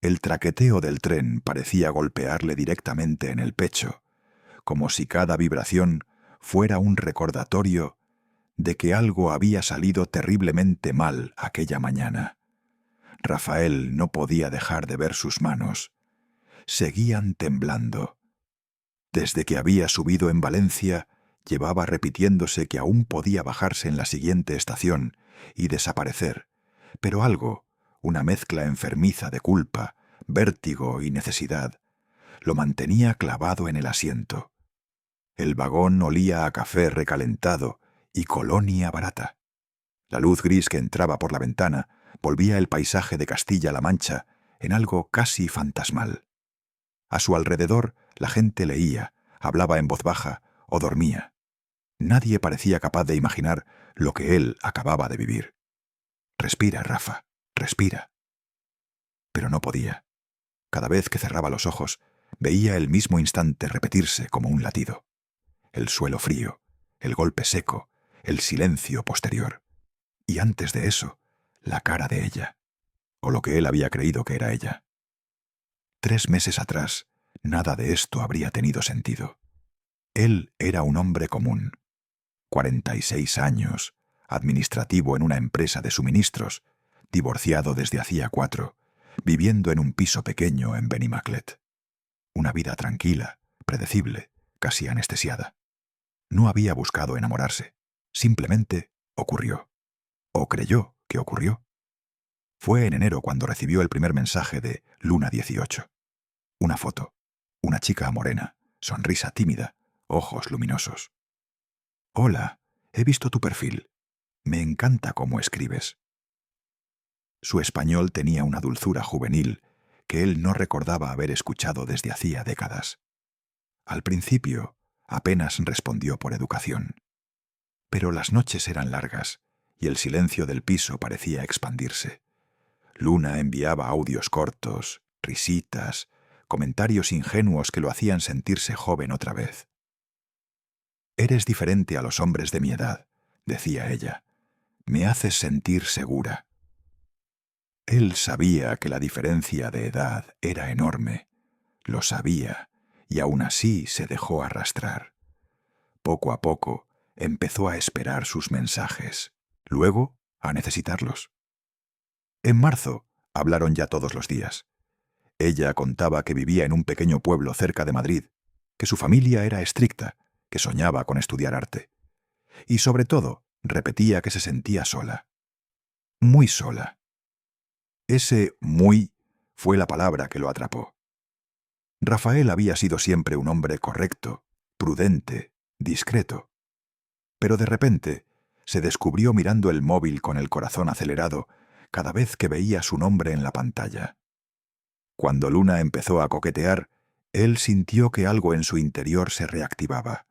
El traqueteo del tren parecía golpearle directamente en el pecho, como si cada vibración fuera un recordatorio de que algo había salido terriblemente mal aquella mañana. Rafael no podía dejar de ver sus manos. Seguían temblando. Desde que había subido en Valencia, llevaba repitiéndose que aún podía bajarse en la siguiente estación y desaparecer, pero algo, una mezcla enfermiza de culpa, vértigo y necesidad, lo mantenía clavado en el asiento. El vagón olía a café recalentado y colonia barata. La luz gris que entraba por la ventana volvía el paisaje de Castilla-La Mancha en algo casi fantasmal. A su alrededor la gente leía, hablaba en voz baja o dormía. Nadie parecía capaz de imaginar lo que él acababa de vivir. Respira, Rafa, respira. Pero no podía. Cada vez que cerraba los ojos, veía el mismo instante repetirse como un latido. El suelo frío, el golpe seco, el silencio posterior. Y antes de eso, la cara de ella, o lo que él había creído que era ella. 3 meses atrás, nada de esto habría tenido sentido. Él era un hombre común. 46 años, administrativo en una empresa de suministros, divorciado desde hacía 4, viviendo en un piso pequeño en Benimaclet. Una vida tranquila, predecible, casi anestesiada. No había buscado enamorarse. Simplemente ocurrió. O creyó que ocurrió. Fue en enero cuando recibió el primer mensaje de Luna 18. Una foto. Una chica morena, sonrisa tímida, ojos luminosos. «Hola, he visto tu perfil. Me encanta cómo escribes». Su español tenía una dulzura juvenil que él no recordaba haber escuchado desde hacía décadas. Al principio, apenas respondió por educación. Pero las noches eran largas y el silencio del piso parecía expandirse. Luna enviaba audios cortos, risitas, comentarios ingenuos que lo hacían sentirse joven otra vez. «Eres diferente a los hombres de mi edad», decía ella. «Me haces sentir segura». Él sabía que la diferencia de edad era enorme. Lo sabía, y aún así se dejó arrastrar. Poco a poco empezó a esperar sus mensajes, luego a necesitarlos. En marzo hablaron ya todos los días. Ella contaba que vivía en un pequeño pueblo cerca de Madrid, que su familia era estricta, que soñaba con estudiar arte. Y sobre todo, repetía que se sentía sola. Muy sola. Ese muy fue la palabra que lo atrapó. Rafael había sido siempre un hombre correcto, prudente, discreto. Pero de repente se descubrió mirando el móvil con el corazón acelerado cada vez que veía su nombre en la pantalla. Cuando Luna empezó a coquetear, él sintió que algo en su interior se reactivaba,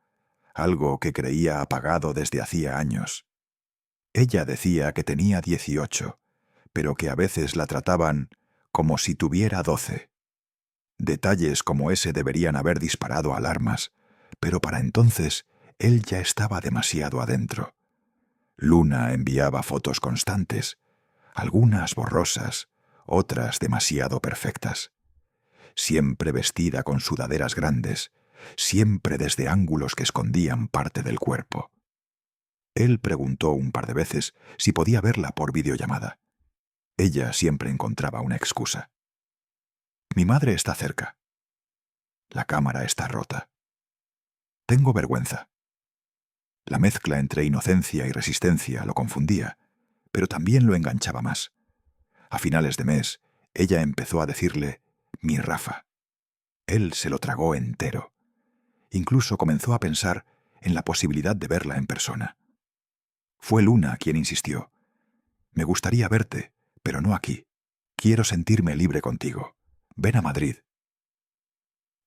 algo que creía apagado desde hacía años. Ella decía que tenía 18, pero que a veces la trataban como si tuviera 12. Detalles como ese deberían haber disparado alarmas, pero para entonces él ya estaba demasiado adentro. Luna enviaba fotos constantes, algunas borrosas, otras demasiado perfectas. Siempre vestida con sudaderas grandes, siempre desde ángulos que escondían parte del cuerpo. Él preguntó un par de veces si podía verla por videollamada. Ella siempre encontraba una excusa. «Mi madre está cerca. La cámara está rota. Tengo vergüenza». La mezcla entre inocencia y resistencia lo confundía, pero también lo enganchaba más. A finales de mes, ella empezó a decirle «mi Rafa». Él se lo tragó entero. Incluso comenzó a pensar en la posibilidad de verla en persona. Fue Luna quien insistió. «Me gustaría verte, pero no aquí. Quiero sentirme libre contigo. Ven a Madrid».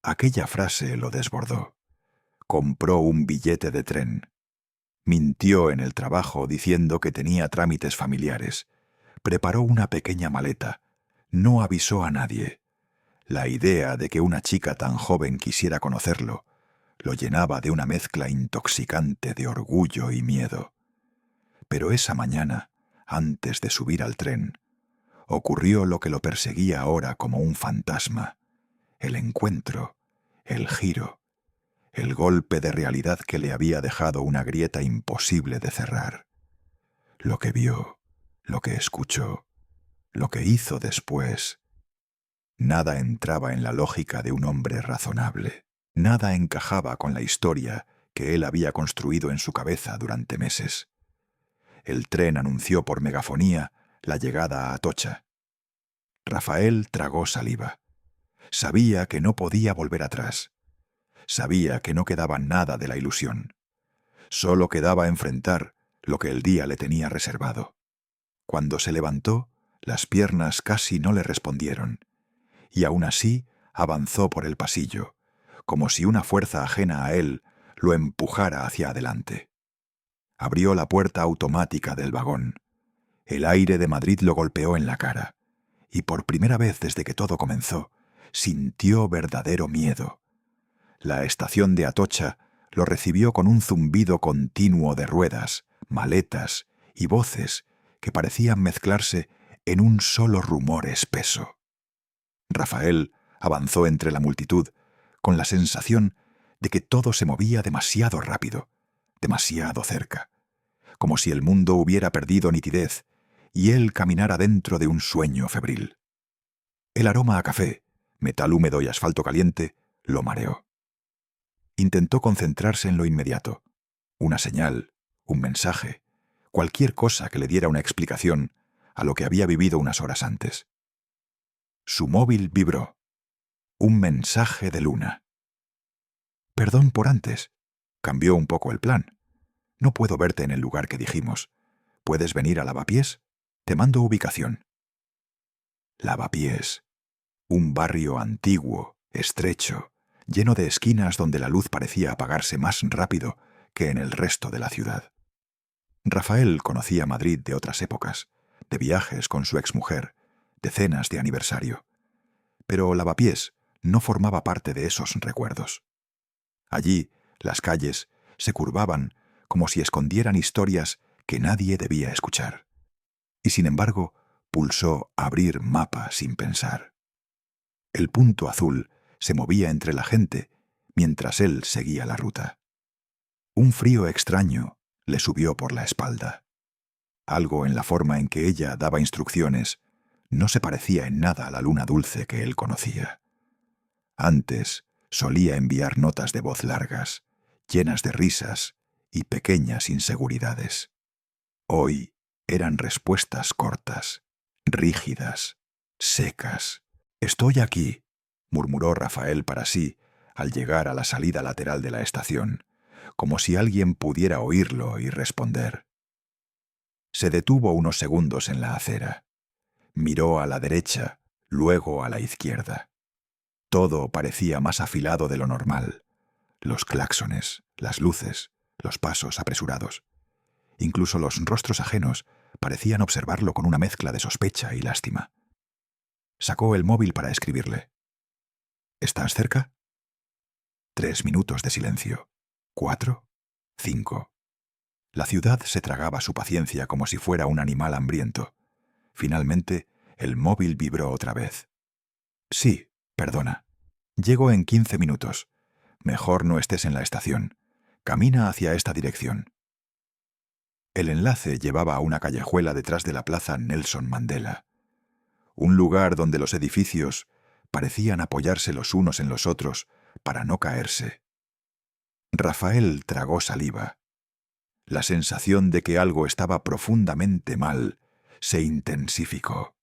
Aquella frase lo desbordó. Compró un billete de tren. Mintió en el trabajo diciendo que tenía trámites familiares. Preparó una pequeña maleta. No avisó a nadie. La idea de que una chica tan joven quisiera conocerlo lo llenaba de una mezcla intoxicante de orgullo y miedo. Pero esa mañana, antes de subir al tren, ocurrió lo que lo perseguía ahora como un fantasma: el encuentro, el giro, el golpe de realidad que le había dejado una grieta imposible de cerrar. Lo que vio, lo que escuchó, lo que hizo después. Nada entraba en la lógica de un hombre razonable. Nada encajaba con la historia que él había construido en su cabeza durante meses. El tren anunció por megafonía la llegada a Atocha. Rafael tragó saliva. Sabía que no podía volver atrás. Sabía que no quedaba nada de la ilusión. Solo quedaba enfrentar lo que el día le tenía reservado. Cuando se levantó, las piernas casi no le respondieron, y aún así avanzó por el pasillo, como si una fuerza ajena a él lo empujara hacia adelante. Abrió la puerta automática del vagón. El aire de Madrid lo golpeó en la cara, y por primera vez desde que todo comenzó, sintió verdadero miedo. La estación de Atocha lo recibió con un zumbido continuo de ruedas, maletas y voces que parecían mezclarse en un solo rumor espeso. Rafael avanzó entre la multitud con la sensación de que todo se movía demasiado rápido, demasiado cerca, como si el mundo hubiera perdido nitidez y él caminara dentro de un sueño febril. El aroma a café, metal húmedo y asfalto caliente lo mareó. Intentó concentrarse en lo inmediato: una señal, un mensaje, cualquier cosa que le diera una explicación a lo que había vivido unas horas antes. Su móvil vibró. Un mensaje de Luna. «Perdón por antes. Cambió un poco el plan. No puedo verte en el lugar que dijimos. ¿Puedes venir a Lavapiés? Te mando ubicación». Lavapiés. Un barrio antiguo, estrecho, lleno de esquinas donde la luz parecía apagarse más rápido que en el resto de la ciudad. Rafael conocía Madrid de otras épocas, de viajes con su exmujer, de cenas de aniversario. Pero Lavapiés no formaba parte de esos recuerdos. Allí, las calles se curvaban como si escondieran historias que nadie debía escuchar. Y sin embargo, pulsó abrir mapa sin pensar. El punto azul se movía entre la gente mientras él seguía la ruta. Un frío extraño le subió por la espalda. Algo en la forma en que ella daba instrucciones no se parecía en nada a la Luna dulce que él conocía. Antes solía enviar notas de voz largas, llenas de risas y pequeñas inseguridades. Hoy eran respuestas cortas, rígidas, secas. «Estoy aquí», murmuró Rafael para sí al llegar a la salida lateral de la estación, como si alguien pudiera oírlo y responder. Se detuvo unos segundos en la acera. Miró a la derecha, luego a la izquierda. Todo parecía más afilado de lo normal. Los claxones, las luces, los pasos apresurados. Incluso los rostros ajenos parecían observarlo con una mezcla de sospecha y lástima. Sacó el móvil para escribirle. «¿Estás cerca?» 3 minutos de silencio. 4, 5. La ciudad se tragaba su paciencia como si fuera un animal hambriento. Finalmente, el móvil vibró otra vez. «Sí, perdona. Llego en 15 minutos. Mejor no estés en la estación. Camina hacia esta dirección». El enlace llevaba a una callejuela detrás de la plaza Nelson Mandela. Un lugar donde los edificios parecían apoyarse los unos en los otros para no caerse. Rafael tragó saliva. La sensación de que algo estaba profundamente mal se intensificó.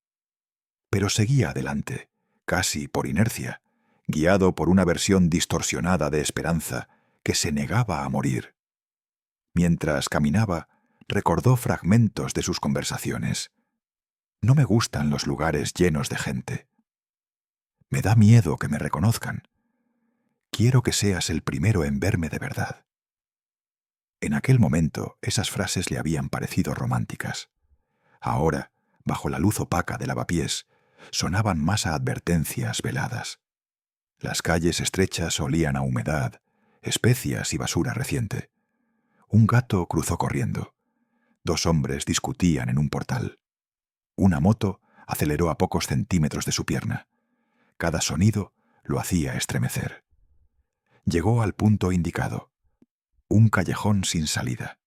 Pero seguía adelante, casi por inercia, guiado por una versión distorsionada de esperanza que se negaba a morir. Mientras caminaba, recordó fragmentos de sus conversaciones. «No me gustan los lugares llenos de gente. Me da miedo que me reconozcan. Quiero que seas el primero en verme de verdad». En aquel momento, esas frases le habían parecido románticas. Ahora, bajo la luz opaca de Lavapiés, sonaban más a advertencias veladas. Las calles estrechas olían a humedad, especias y basura reciente. Un gato cruzó corriendo. 2 hombres discutían en un portal. Una moto aceleró a pocos centímetros de su pierna. Cada sonido lo hacía estremecer. Llegó al punto indicado. Un callejón sin salida.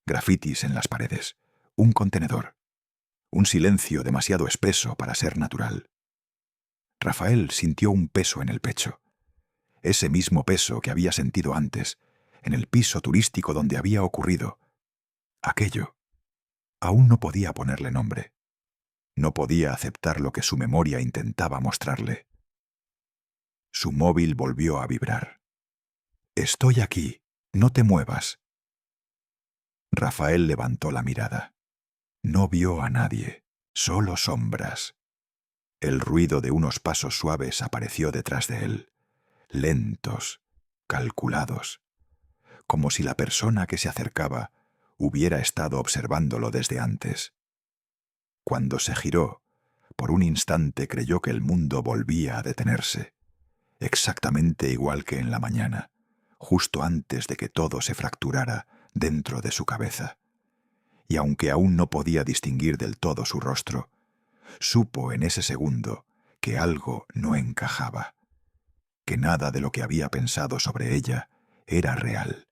Grafitis en las paredes. Un contenedor. Un silencio demasiado espeso para ser natural. Rafael sintió un peso en el pecho. Ese mismo peso que había sentido antes, en el piso turístico donde había ocurrido. Aquello. Aún no podía ponerle nombre. No podía aceptar lo que su memoria intentaba mostrarle. Su móvil volvió a vibrar. «Estoy aquí. No te muevas». Rafael levantó la mirada. No vio a nadie, solo sombras. El ruido de unos pasos suaves apareció detrás de él, lentos, calculados, como si la persona que se acercaba hubiera estado observándolo desde antes. Cuando se giró, por un instante creyó que el mundo volvía a detenerse, exactamente igual que en la mañana, justo antes de que todo se fracturara dentro de su cabeza. Y aunque aún no podía distinguir del todo su rostro, supo en ese segundo que algo no encajaba, que nada de lo que había pensado sobre ella era real,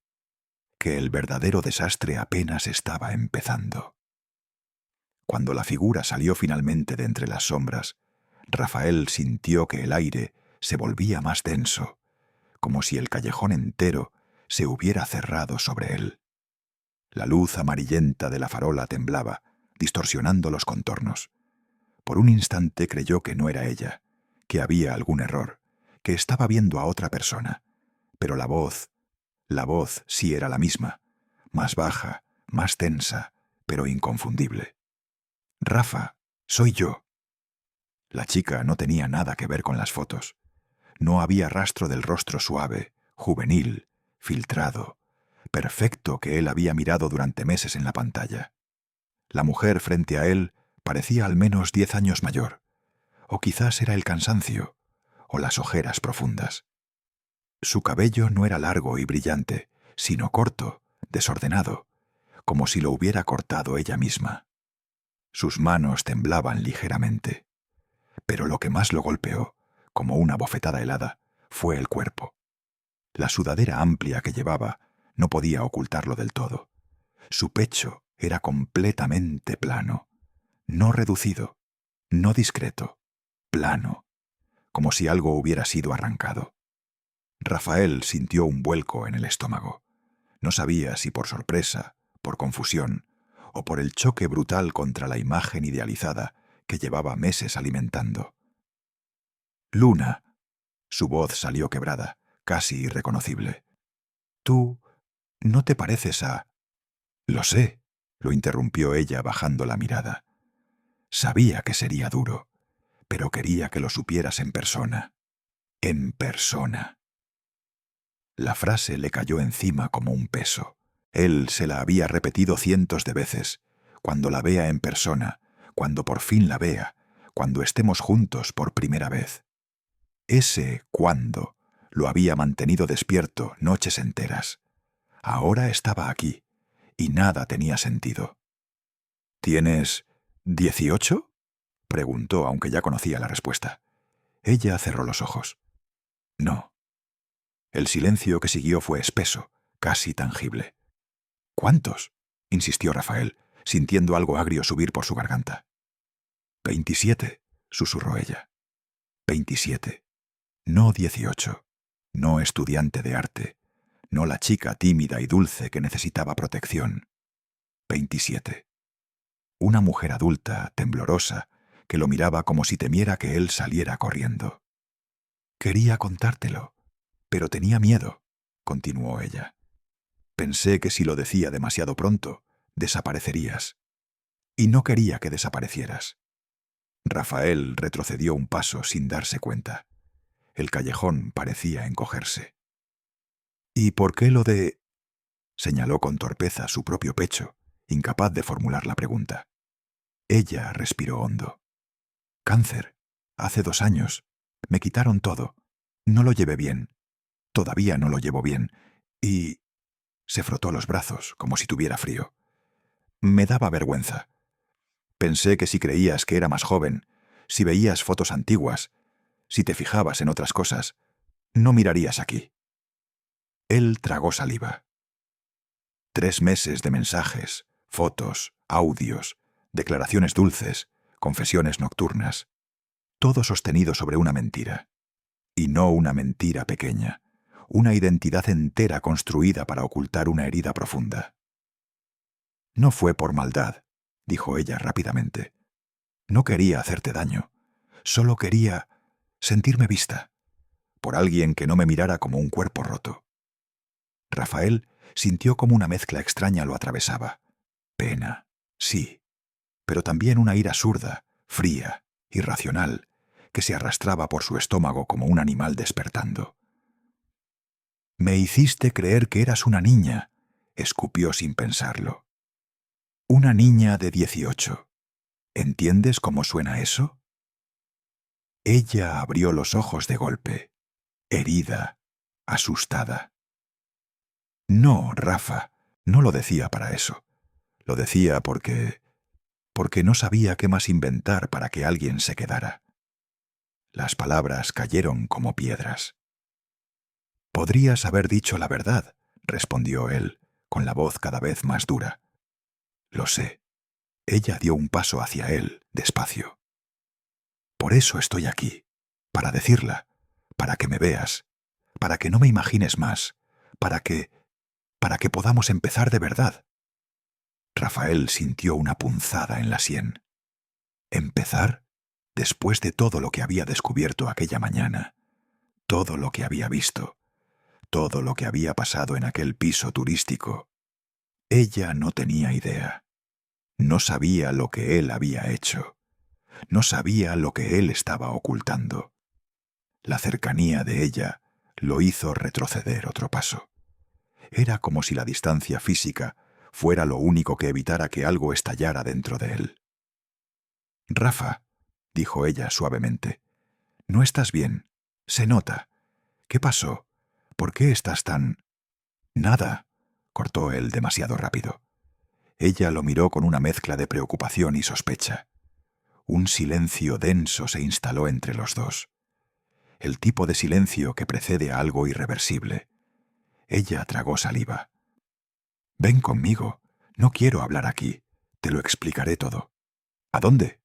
que el verdadero desastre apenas estaba empezando. Cuando la figura salió finalmente de entre las sombras, Rafael sintió que el aire se volvía más denso, como si el callejón entero se hubiera cerrado sobre él. La luz amarillenta de la farola temblaba, distorsionando los contornos. Por un instante creyó que no era ella, que había algún error, que estaba viendo a otra persona. Pero la voz sí era la misma, más baja, más tensa, pero inconfundible. «Rafa, soy yo». La chica no tenía nada que ver con las fotos. No había rastro del rostro suave, juvenil, filtrado, perfecto que él había mirado durante meses en la pantalla. La mujer frente a él parecía al menos 10 años mayor, o quizás era el cansancio, o las ojeras profundas. Su cabello no era largo y brillante, sino corto, desordenado, como si lo hubiera cortado ella misma. Sus manos temblaban ligeramente, pero lo que más lo golpeó, como una bofetada helada, fue el cuerpo. La sudadera amplia que llevaba no podía ocultarlo del todo. Su pecho era completamente plano, no reducido, no discreto, plano, como si algo hubiera sido arrancado. Rafael sintió un vuelco en el estómago. No sabía si por sorpresa, por confusión, o por el choque brutal contra la imagen idealizada que llevaba meses alimentando. «Luna», su voz salió quebrada, casi irreconocible. «Tú no te pareces a...» «Lo sé», lo interrumpió ella bajando la mirada. «Sabía que sería duro, pero quería que lo supieras en persona. En persona». La frase le cayó encima como un peso. Él se la había repetido cientos de veces. Cuando la vea en persona, cuando por fin la vea, cuando estemos juntos por primera vez. Ese «cuándo» lo había mantenido despierto noches enteras. Ahora estaba aquí, y nada tenía sentido. «¿Tienes 18?» preguntó, aunque ya conocía la respuesta. Ella cerró los ojos. «No». El silencio que siguió fue espeso, casi tangible. «¿Cuántos?», insistió Rafael, sintiendo algo agrio subir por su garganta. «27», susurró ella. 27. No 18. No estudiante de arte. No la chica tímida y dulce que necesitaba protección. 27. Una mujer adulta, temblorosa, que lo miraba como si temiera que él saliera corriendo. «Quería contártelo, pero tenía miedo», continuó ella. «Pensé que si lo decía demasiado pronto, desaparecerías. Y no quería que desaparecieras». Rafael retrocedió un paso sin darse cuenta. El callejón parecía encogerse. «¿Y por qué lo de...?» Señaló con torpeza su propio pecho, incapaz de formular la pregunta. Ella respiró hondo. «Cáncer. Hace 2 años. Me quitaron todo. No lo llevé bien. Todavía no lo llevo bien. Y...» Se frotó los brazos como si tuviera frío. «Me daba vergüenza. Pensé que si creías que era más joven, si veías fotos antiguas, si te fijabas en otras cosas, no mirarías aquí. Él tragó saliva. 3 meses de mensajes, fotos, audios, declaraciones dulces, confesiones nocturnas, todo sostenido sobre una mentira. Y no una mentira pequeña, una identidad entera construida para ocultar una herida profunda. No fue por maldad, dijo ella rápidamente. No quería hacerte daño, solo quería sentirme vista, por alguien que no me mirara como un cuerpo roto. Rafael sintió como una mezcla extraña lo atravesaba. Pena, sí, pero también una ira zurda, fría, irracional, que se arrastraba por su estómago como un animal despertando. «Me hiciste creer que eras una niña», escupió sin pensarlo. «Una niña de 18. ¿Entiendes cómo suena eso?» Ella abrió los ojos de golpe, herida, asustada. «No, Rafa, no lo decía para eso. Lo decía porque no sabía qué más inventar para que alguien se quedara». Las palabras cayeron como piedras. «Podrías haber dicho la verdad», respondió él, con la voz cada vez más dura. «Lo sé». Ella dio un paso hacia él, despacio. «Por eso estoy aquí, para decirla, para que me veas, para que no me imagines más, para que podamos empezar de verdad». Rafael sintió una punzada en la sien. ¿Empezar? Después de todo lo que había descubierto aquella mañana, todo lo que había visto, todo lo que había pasado en aquel piso turístico. Ella no tenía idea. No sabía lo que él había hecho. No sabía lo que él estaba ocultando. La cercanía de ella lo hizo retroceder otro paso. Era como si la distancia física fuera lo único que evitara que algo estallara dentro de él. «Rafa», dijo ella suavemente, «no estás bien. Se nota. ¿Qué pasó? ¿Por qué estás tan...?» «Nada», cortó él demasiado rápido. Ella lo miró con una mezcla de preocupación y sospecha. Un silencio denso se instaló entre los dos. El tipo de silencio que precede a algo irreversible. Ella tragó saliva. «Ven conmigo. No quiero hablar aquí. Te lo explicaré todo». «¿A dónde?»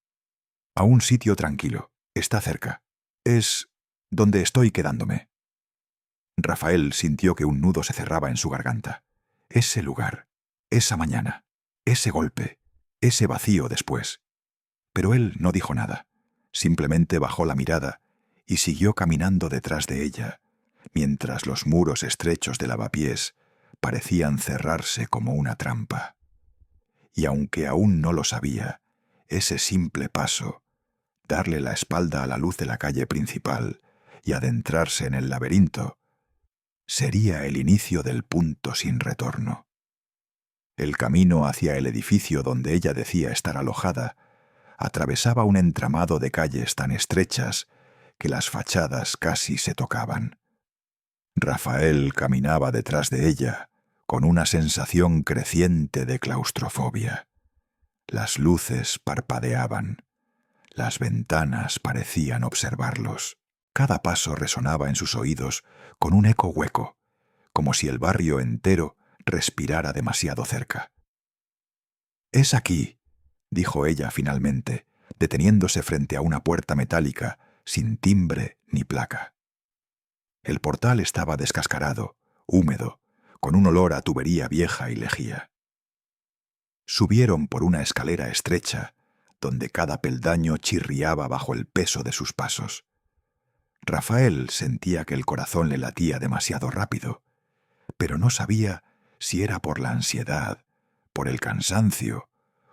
«A un sitio tranquilo. Está cerca. Es donde estoy quedándome». Rafael sintió que un nudo se cerraba en su garganta. Ese lugar, esa mañana, ese golpe, ese vacío después. Pero él no dijo nada. Simplemente bajó la mirada y siguió caminando detrás de ella, mientras los muros estrechos de lavapiés parecían cerrarse como una trampa. Y aunque aún no lo sabía, ese simple paso, darle la espalda a la luz de la calle principal y adentrarse en el laberinto, sería el inicio del punto sin retorno. El camino hacia el edificio donde ella decía estar alojada atravesaba un entramado de calles tan estrechas que las fachadas casi se tocaban. Rafael caminaba detrás de ella con una sensación creciente de claustrofobia. Las luces parpadeaban. Las ventanas parecían observarlos. Cada paso resonaba en sus oídos con un eco hueco, como si el barrio entero respirara demasiado cerca. «Es aquí», dijo ella finalmente, deteniéndose frente a una puerta metálica sin timbre ni placa. El portal estaba descascarado, húmedo, con un olor a tubería vieja y lejía. Subieron por una escalera estrecha, donde cada peldaño chirriaba bajo el peso de sus pasos. Rafael sentía que el corazón le latía demasiado rápido, pero no sabía si era por la ansiedad, por el cansancio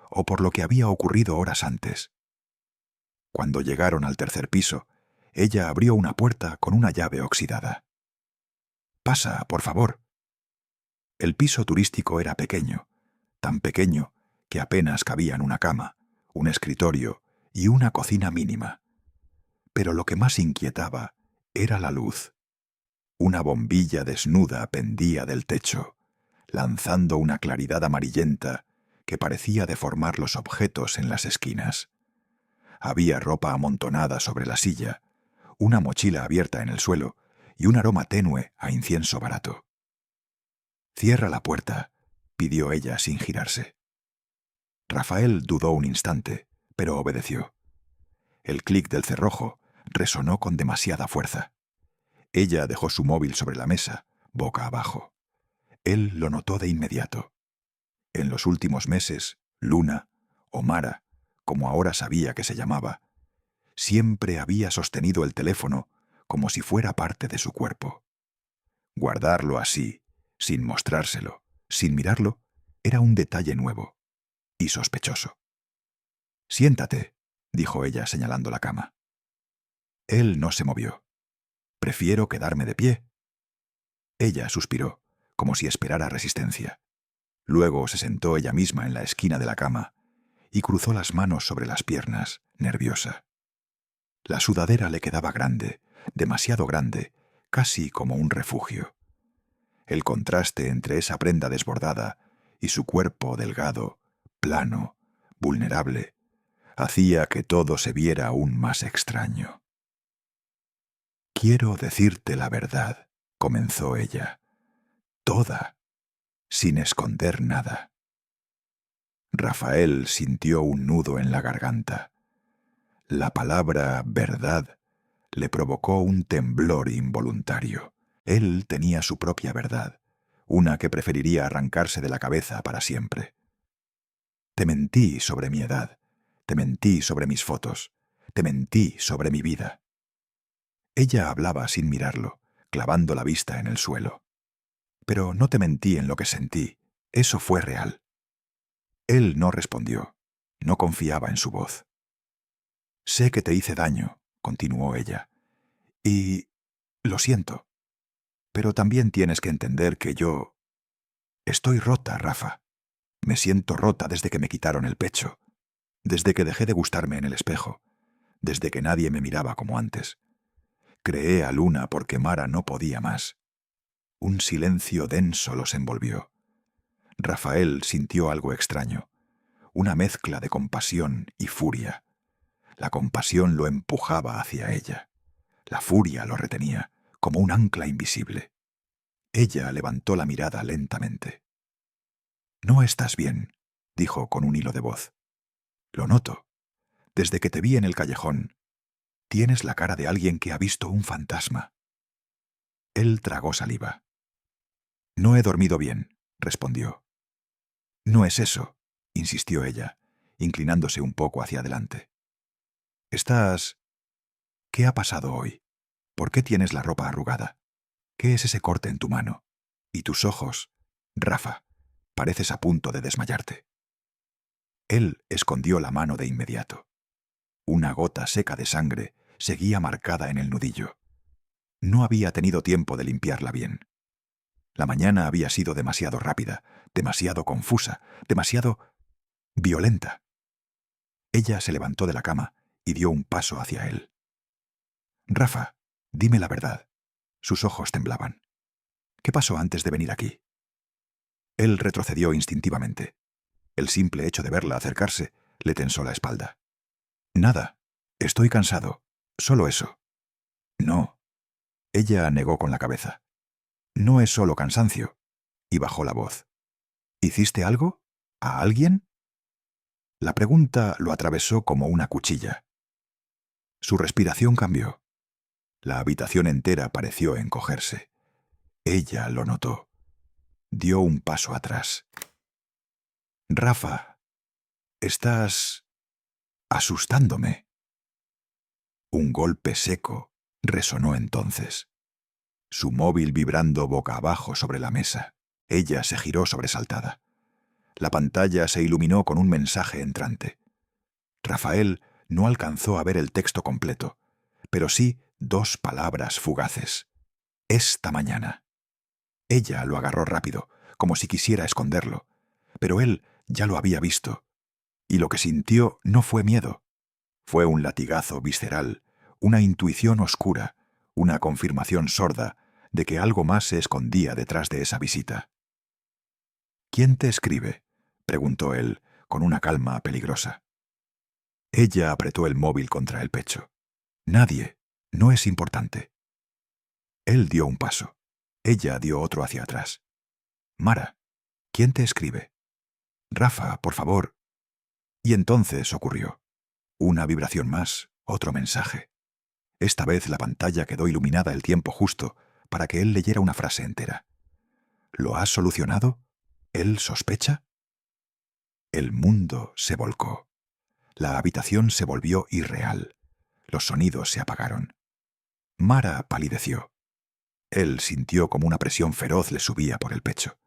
o por lo que había ocurrido horas antes. Cuando llegaron al tercer piso, ella abrió una puerta con una llave oxidada. «Pasa, por favor». El piso turístico era pequeño, tan pequeño que apenas cabían una cama, un escritorio y una cocina mínima. Pero lo que más inquietaba era la luz. Una bombilla desnuda pendía del techo, lanzando una claridad amarillenta que parecía deformar los objetos en las esquinas. Había ropa amontonada sobre la silla, una mochila abierta en el suelo y un aroma tenue a incienso barato. «Cierra la puerta», pidió ella sin girarse. Rafael dudó un instante, pero obedeció. El clic del cerrojo resonó con demasiada fuerza. Ella dejó su móvil sobre la mesa, boca abajo. Él lo notó de inmediato. En los últimos meses, Luna, o Mara, como ahora sabía que se llamaba, siempre había sostenido el teléfono como si fuera parte de su cuerpo. Guardarlo así, sin mostrárselo, sin mirarlo, era un detalle nuevo y sospechoso. «Siéntate», dijo ella señalando la cama. Él no se movió. «Prefiero quedarme de pie». Ella suspiró, como si esperara resistencia. Luego se sentó ella misma en la esquina de la cama y cruzó las manos sobre las piernas, nerviosa. La sudadera le quedaba grande, demasiado grande, casi como un refugio. El contraste entre esa prenda desbordada y su cuerpo delgado, plano, vulnerable, hacía que todo se viera aún más extraño. «Quiero decirte la verdad», comenzó ella. «Toda, sin esconder nada». Rafael sintió un nudo en la garganta. La palabra verdad le provocó un temblor involuntario. Él tenía su propia verdad, una que preferiría arrancarse de la cabeza para siempre. «Te mentí sobre mi edad, te mentí sobre mis fotos, te mentí sobre mi vida». Ella hablaba sin mirarlo, clavando la vista en el suelo. «Pero no te mentí en lo que sentí, eso fue real». Él no respondió, no confiaba en su voz. «Sé que te hice daño», continuó ella, «y lo siento. Pero también tienes que entender que yo... Estoy rota, Rafa. Me siento rota desde que me quitaron el pecho, desde que dejé de gustarme en el espejo, desde que nadie me miraba como antes. Creé a Luna porque Mara no podía más». Un silencio denso los envolvió. Rafael sintió algo extraño, una mezcla de compasión y furia. La compasión lo empujaba hacia ella. La furia lo retenía, como un ancla invisible. Ella levantó la mirada lentamente. «No estás bien», dijo con un hilo de voz. «Lo noto. Desde que te vi en el callejón, tienes la cara de alguien que ha visto un fantasma». Él tragó saliva. «No he dormido bien», respondió. «No es eso», insistió ella, inclinándose un poco hacia adelante. «Estás... ¿Qué ha pasado hoy? ¿Por qué tienes la ropa arrugada? ¿Qué es ese corte en tu mano? Y tus ojos... Rafa, pareces a punto de desmayarte». Él escondió la mano de inmediato. Una gota seca de sangre seguía marcada en el nudillo. No había tenido tiempo de limpiarla bien. La mañana había sido demasiado rápida, demasiado confusa, demasiado violenta. Ella se levantó de la cama y dio un paso hacia él. «Rafa, dime la verdad». Sus ojos temblaban. «¿Qué pasó antes de venir aquí?» Él retrocedió instintivamente. El simple hecho de verla acercarse le tensó la espalda. «Nada. Estoy cansado. Solo eso». «No». Ella negó con la cabeza. «No es solo cansancio». Y bajó la voz. «¿Hiciste algo? ¿A alguien?» La pregunta lo atravesó como una cuchilla. Su respiración cambió. La habitación entera pareció encogerse. Ella lo notó. Dio un paso atrás. «Rafa, estás... asustándome». Un golpe seco resonó entonces. Su móvil vibrando boca abajo sobre la mesa. Ella se giró sobresaltada. La pantalla se iluminó con un mensaje entrante. Rafael no alcanzó a ver el texto completo, pero sí 2 palabras fugaces. «Esta mañana». Ella lo agarró rápido, como si quisiera esconderlo, pero él ya lo había visto, y lo que sintió no fue miedo. Fue un latigazo visceral, una intuición oscura, una confirmación sorda de que algo más se escondía detrás de esa visita. «¿Quién te escribe?», preguntó él, con una calma peligrosa. Ella apretó el móvil contra el pecho. Nadie. No es importante. Él dio un paso. Ella dio otro hacia atrás. Mara, ¿quién te escribe? Rafa, por favor. Y entonces ocurrió. Una vibración más, otro mensaje. Esta vez la pantalla quedó iluminada el tiempo justo para que él leyera una frase entera. ¿Lo has solucionado? ¿Él sospecha? El mundo se volcó. La habitación se volvió irreal. Los sonidos se apagaron. Mara palideció. Él sintió como una presión feroz le subía por el pecho.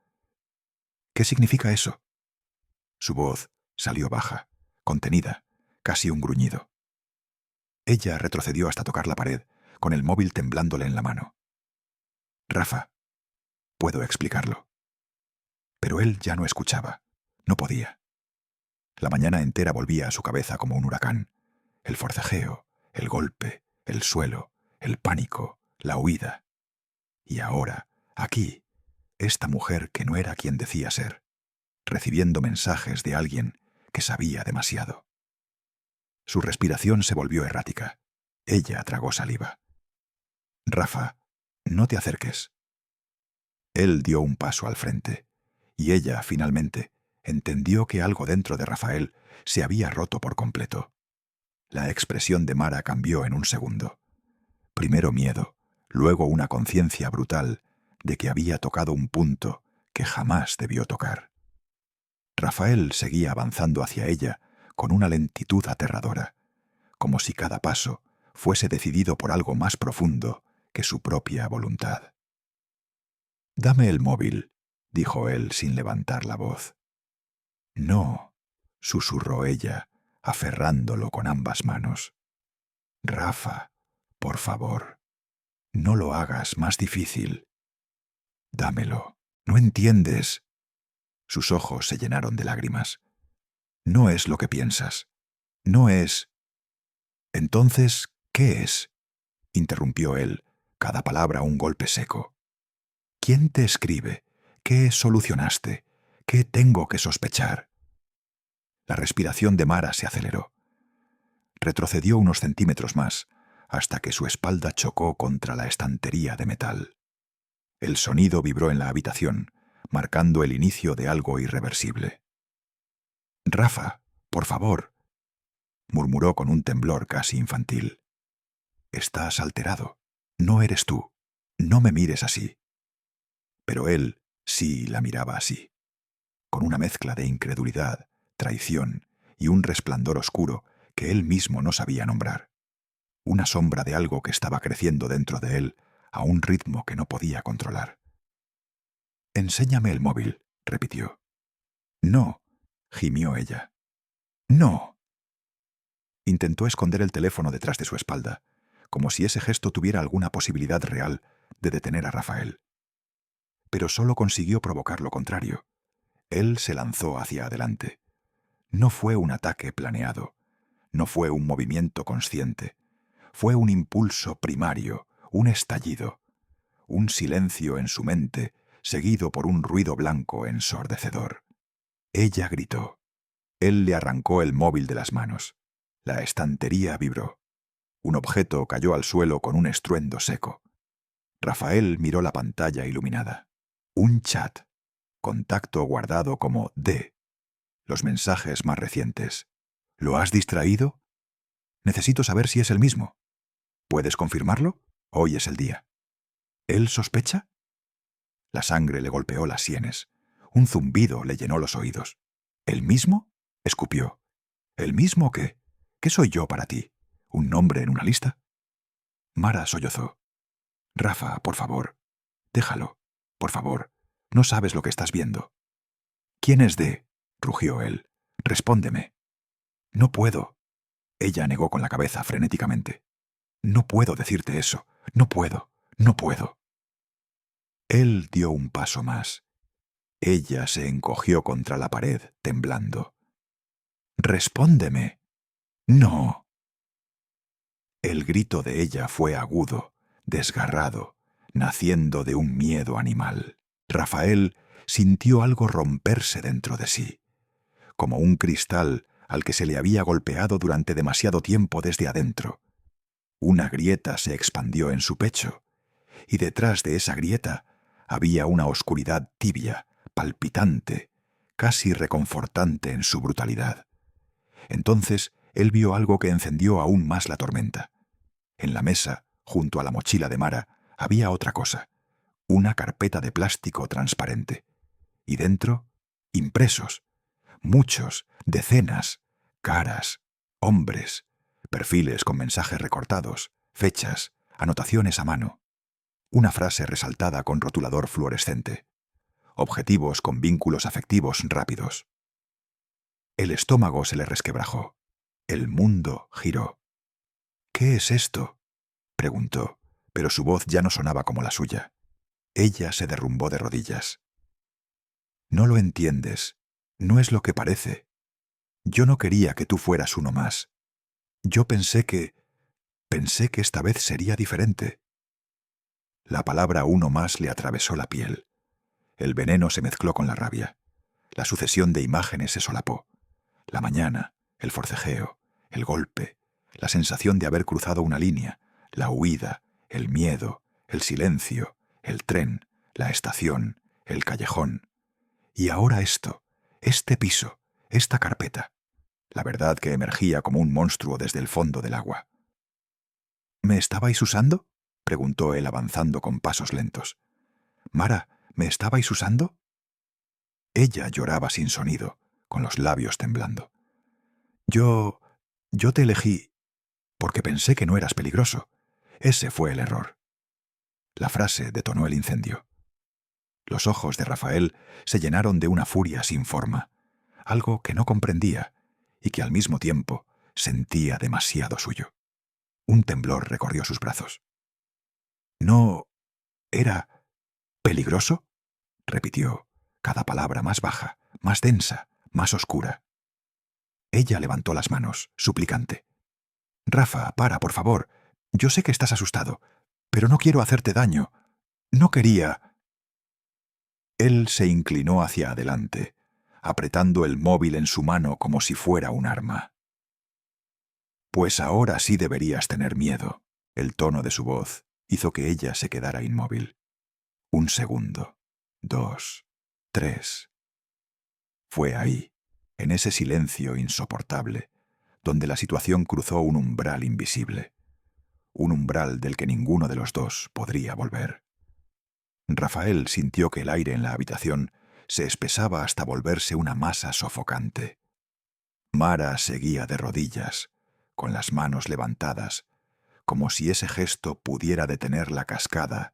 ¿Qué significa eso? Su voz salió baja, contenida, casi un gruñido. Ella retrocedió hasta tocar la pared, con el móvil temblándole en la mano. Rafa, puedo explicarlo. Pero él ya no escuchaba. No podía. La mañana entera volvía a su cabeza como un huracán. El forcejeo, el golpe, el suelo, el pánico, la huida. Y ahora, aquí, esta mujer que no era quien decía ser, recibiendo mensajes de alguien que sabía demasiado. Su respiración se volvió errática. Ella tragó saliva. Rafa, no te acerques. Él dio un paso al frente, y ella, finalmente, entendió que algo dentro de Rafael se había roto por completo. La expresión de Mara cambió en un segundo. Primero miedo, luego una conciencia brutal de que había tocado un punto que jamás debió tocar. Rafael seguía avanzando hacia ella con una lentitud aterradora, como si cada paso fuese decidido por algo más profundo que su propia voluntad. «Dame el móvil», dijo él sin levantar la voz. «No», susurró ella, aferrándolo con ambas manos. «Rafa, por favor, no lo hagas más difícil. Dámelo, ¿no entiendes?» Sus ojos se llenaron de lágrimas. «No es lo que piensas. No es...» «Entonces, ¿qué es?», interrumpió él, cada palabra un golpe seco. «¿Quién te escribe? ¿Qué solucionaste? ¿Qué tengo que sospechar?» La respiración de Mara se aceleró. Retrocedió unos centímetros más, hasta que su espalda chocó contra la estantería de metal. El sonido vibró en la habitación, marcando el inicio de algo irreversible. «Rafa, por favor», murmuró con un temblor casi infantil. «Estás alterado. No eres tú. No me mires así». Pero él sí la miraba así, con una mezcla de incredulidad, traición y un resplandor oscuro que él mismo no sabía nombrar. Una sombra de algo que estaba creciendo dentro de él a un ritmo que no podía controlar. «Enséñame el móvil», repitió. «No», gimió ella. «No». Intentó esconder el teléfono detrás de su espalda, como si ese gesto tuviera alguna posibilidad real de detener a Rafael. Pero solo consiguió provocar lo contrario. Él se lanzó hacia adelante. No fue un ataque planeado, no fue un movimiento consciente, fue un impulso primario, un estallido, un silencio en su mente seguido por un ruido blanco ensordecedor. Ella gritó. Él le arrancó el móvil de las manos. La estantería vibró. Un objeto cayó al suelo con un estruendo seco. Rafael miró la pantalla iluminada. Un chat. Contacto guardado como D. Los mensajes más recientes. ¿Lo has distraído? Necesito saber si es el mismo. ¿Puedes confirmarlo? Hoy es el día. ¿Él sospecha? La sangre le golpeó las sienes. Un zumbido le llenó los oídos. ¿El mismo? Escupió. ¿El mismo qué? ¿Qué soy yo para ti? ¿Un nombre en una lista? Mara sollozó. Rafa, por favor. Déjalo. Por favor. No sabes lo que estás viendo. ¿Quién es D? Rugió él. Respóndeme. No puedo. Ella negó con la cabeza frenéticamente. No puedo decirte eso. No puedo. No puedo. Él dio un paso más. Ella se encogió contra la pared, temblando. Respóndeme. No. El grito de ella fue agudo, desgarrado, naciendo de un miedo animal. Rafael sintió algo romperse dentro de sí. como un cristal al que se le había golpeado durante demasiado tiempo desde adentro. Una grieta se expandió en su pecho, y detrás de esa grieta había una oscuridad tibia, palpitante, casi reconfortante en su brutalidad. Entonces él vio algo que encendió aún más la tormenta. En la mesa, junto a la mochila de Mara, había otra cosa, una carpeta de plástico transparente. Y dentro, impresos, muchos, decenas, caras, hombres, perfiles con mensajes recortados, fechas, anotaciones a mano. Una frase resaltada con rotulador fluorescente. Objetivos con vínculos afectivos rápidos. El estómago se le resquebrajó. El mundo giró. «¿Qué es esto?», preguntó, pero su voz ya no sonaba como la suya. Ella se derrumbó de rodillas. «No lo entiendes. No es lo que parece. Yo no quería que tú fueras uno más. Yo pensé que esta vez sería diferente». La palabra uno más le atravesó la piel. El veneno se mezcló con la rabia. La sucesión de imágenes se solapó. La mañana, el forcejeo, el golpe, la sensación de haber cruzado una línea, la huida, el miedo, el silencio, el tren, la estación, el callejón. Y ahora esto, este piso, esta carpeta. La verdad que emergía como un monstruo desde el fondo del agua. «¿Me estabais usando?», preguntó él avanzando con pasos lentos. «Mara, ¿me estabais usando?». Ella lloraba sin sonido, con los labios temblando. Yo te elegí porque pensé que no eras peligroso. Ese fue el error». La frase detonó el incendio. Los ojos de Rafael se llenaron de una furia sin forma, algo que no comprendía y que al mismo tiempo sentía demasiado suyo. Un temblor recorrió sus brazos. «¿No era peligroso?», repitió, cada palabra más baja, más densa, más oscura. Ella levantó las manos, suplicante. «Rafa, para, por favor. Yo sé que estás asustado, pero no quiero hacerte daño. No quería». Él se inclinó hacia adelante, apretando el móvil en su mano como si fuera un arma. «Pues ahora sí deberías tener miedo». El tono de su voz hizo que ella se quedara inmóvil. 1 segundo, 2, 3. Fue ahí, en ese silencio insoportable, donde la situación cruzó un umbral invisible. Un umbral del que ninguno de los dos podría volver. Rafael sintió que el aire en la habitación se espesaba hasta volverse una masa sofocante. Mara seguía de rodillas, con las manos levantadas, como si ese gesto pudiera detener la cascada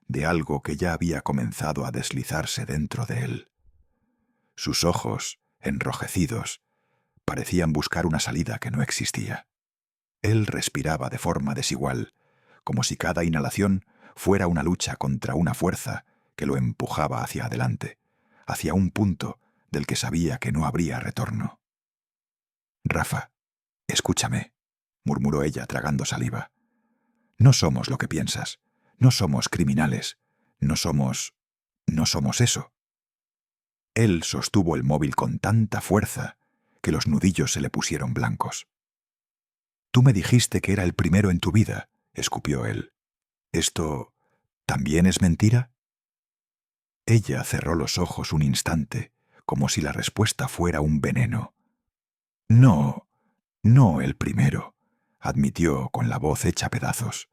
de algo que ya había comenzado a deslizarse dentro de él. Sus ojos, enrojecidos, parecían buscar una salida que no existía. Él respiraba de forma desigual, como si cada inhalación fuera una lucha contra una fuerza que lo empujaba hacia adelante, hacia un punto del que sabía que no habría retorno. «Rafa, escúchame», murmuró ella tragando saliva. «No somos lo que piensas. No somos criminales. No somos eso». Él sostuvo el móvil con tanta fuerza que los nudillos se le pusieron blancos. «Tú me dijiste que era el primero en tu vida», escupió él. «¿Esto también es mentira?». Ella cerró los ojos un instante, como si la respuesta fuera un veneno. «No, no el primero», admitió con la voz hecha pedazos.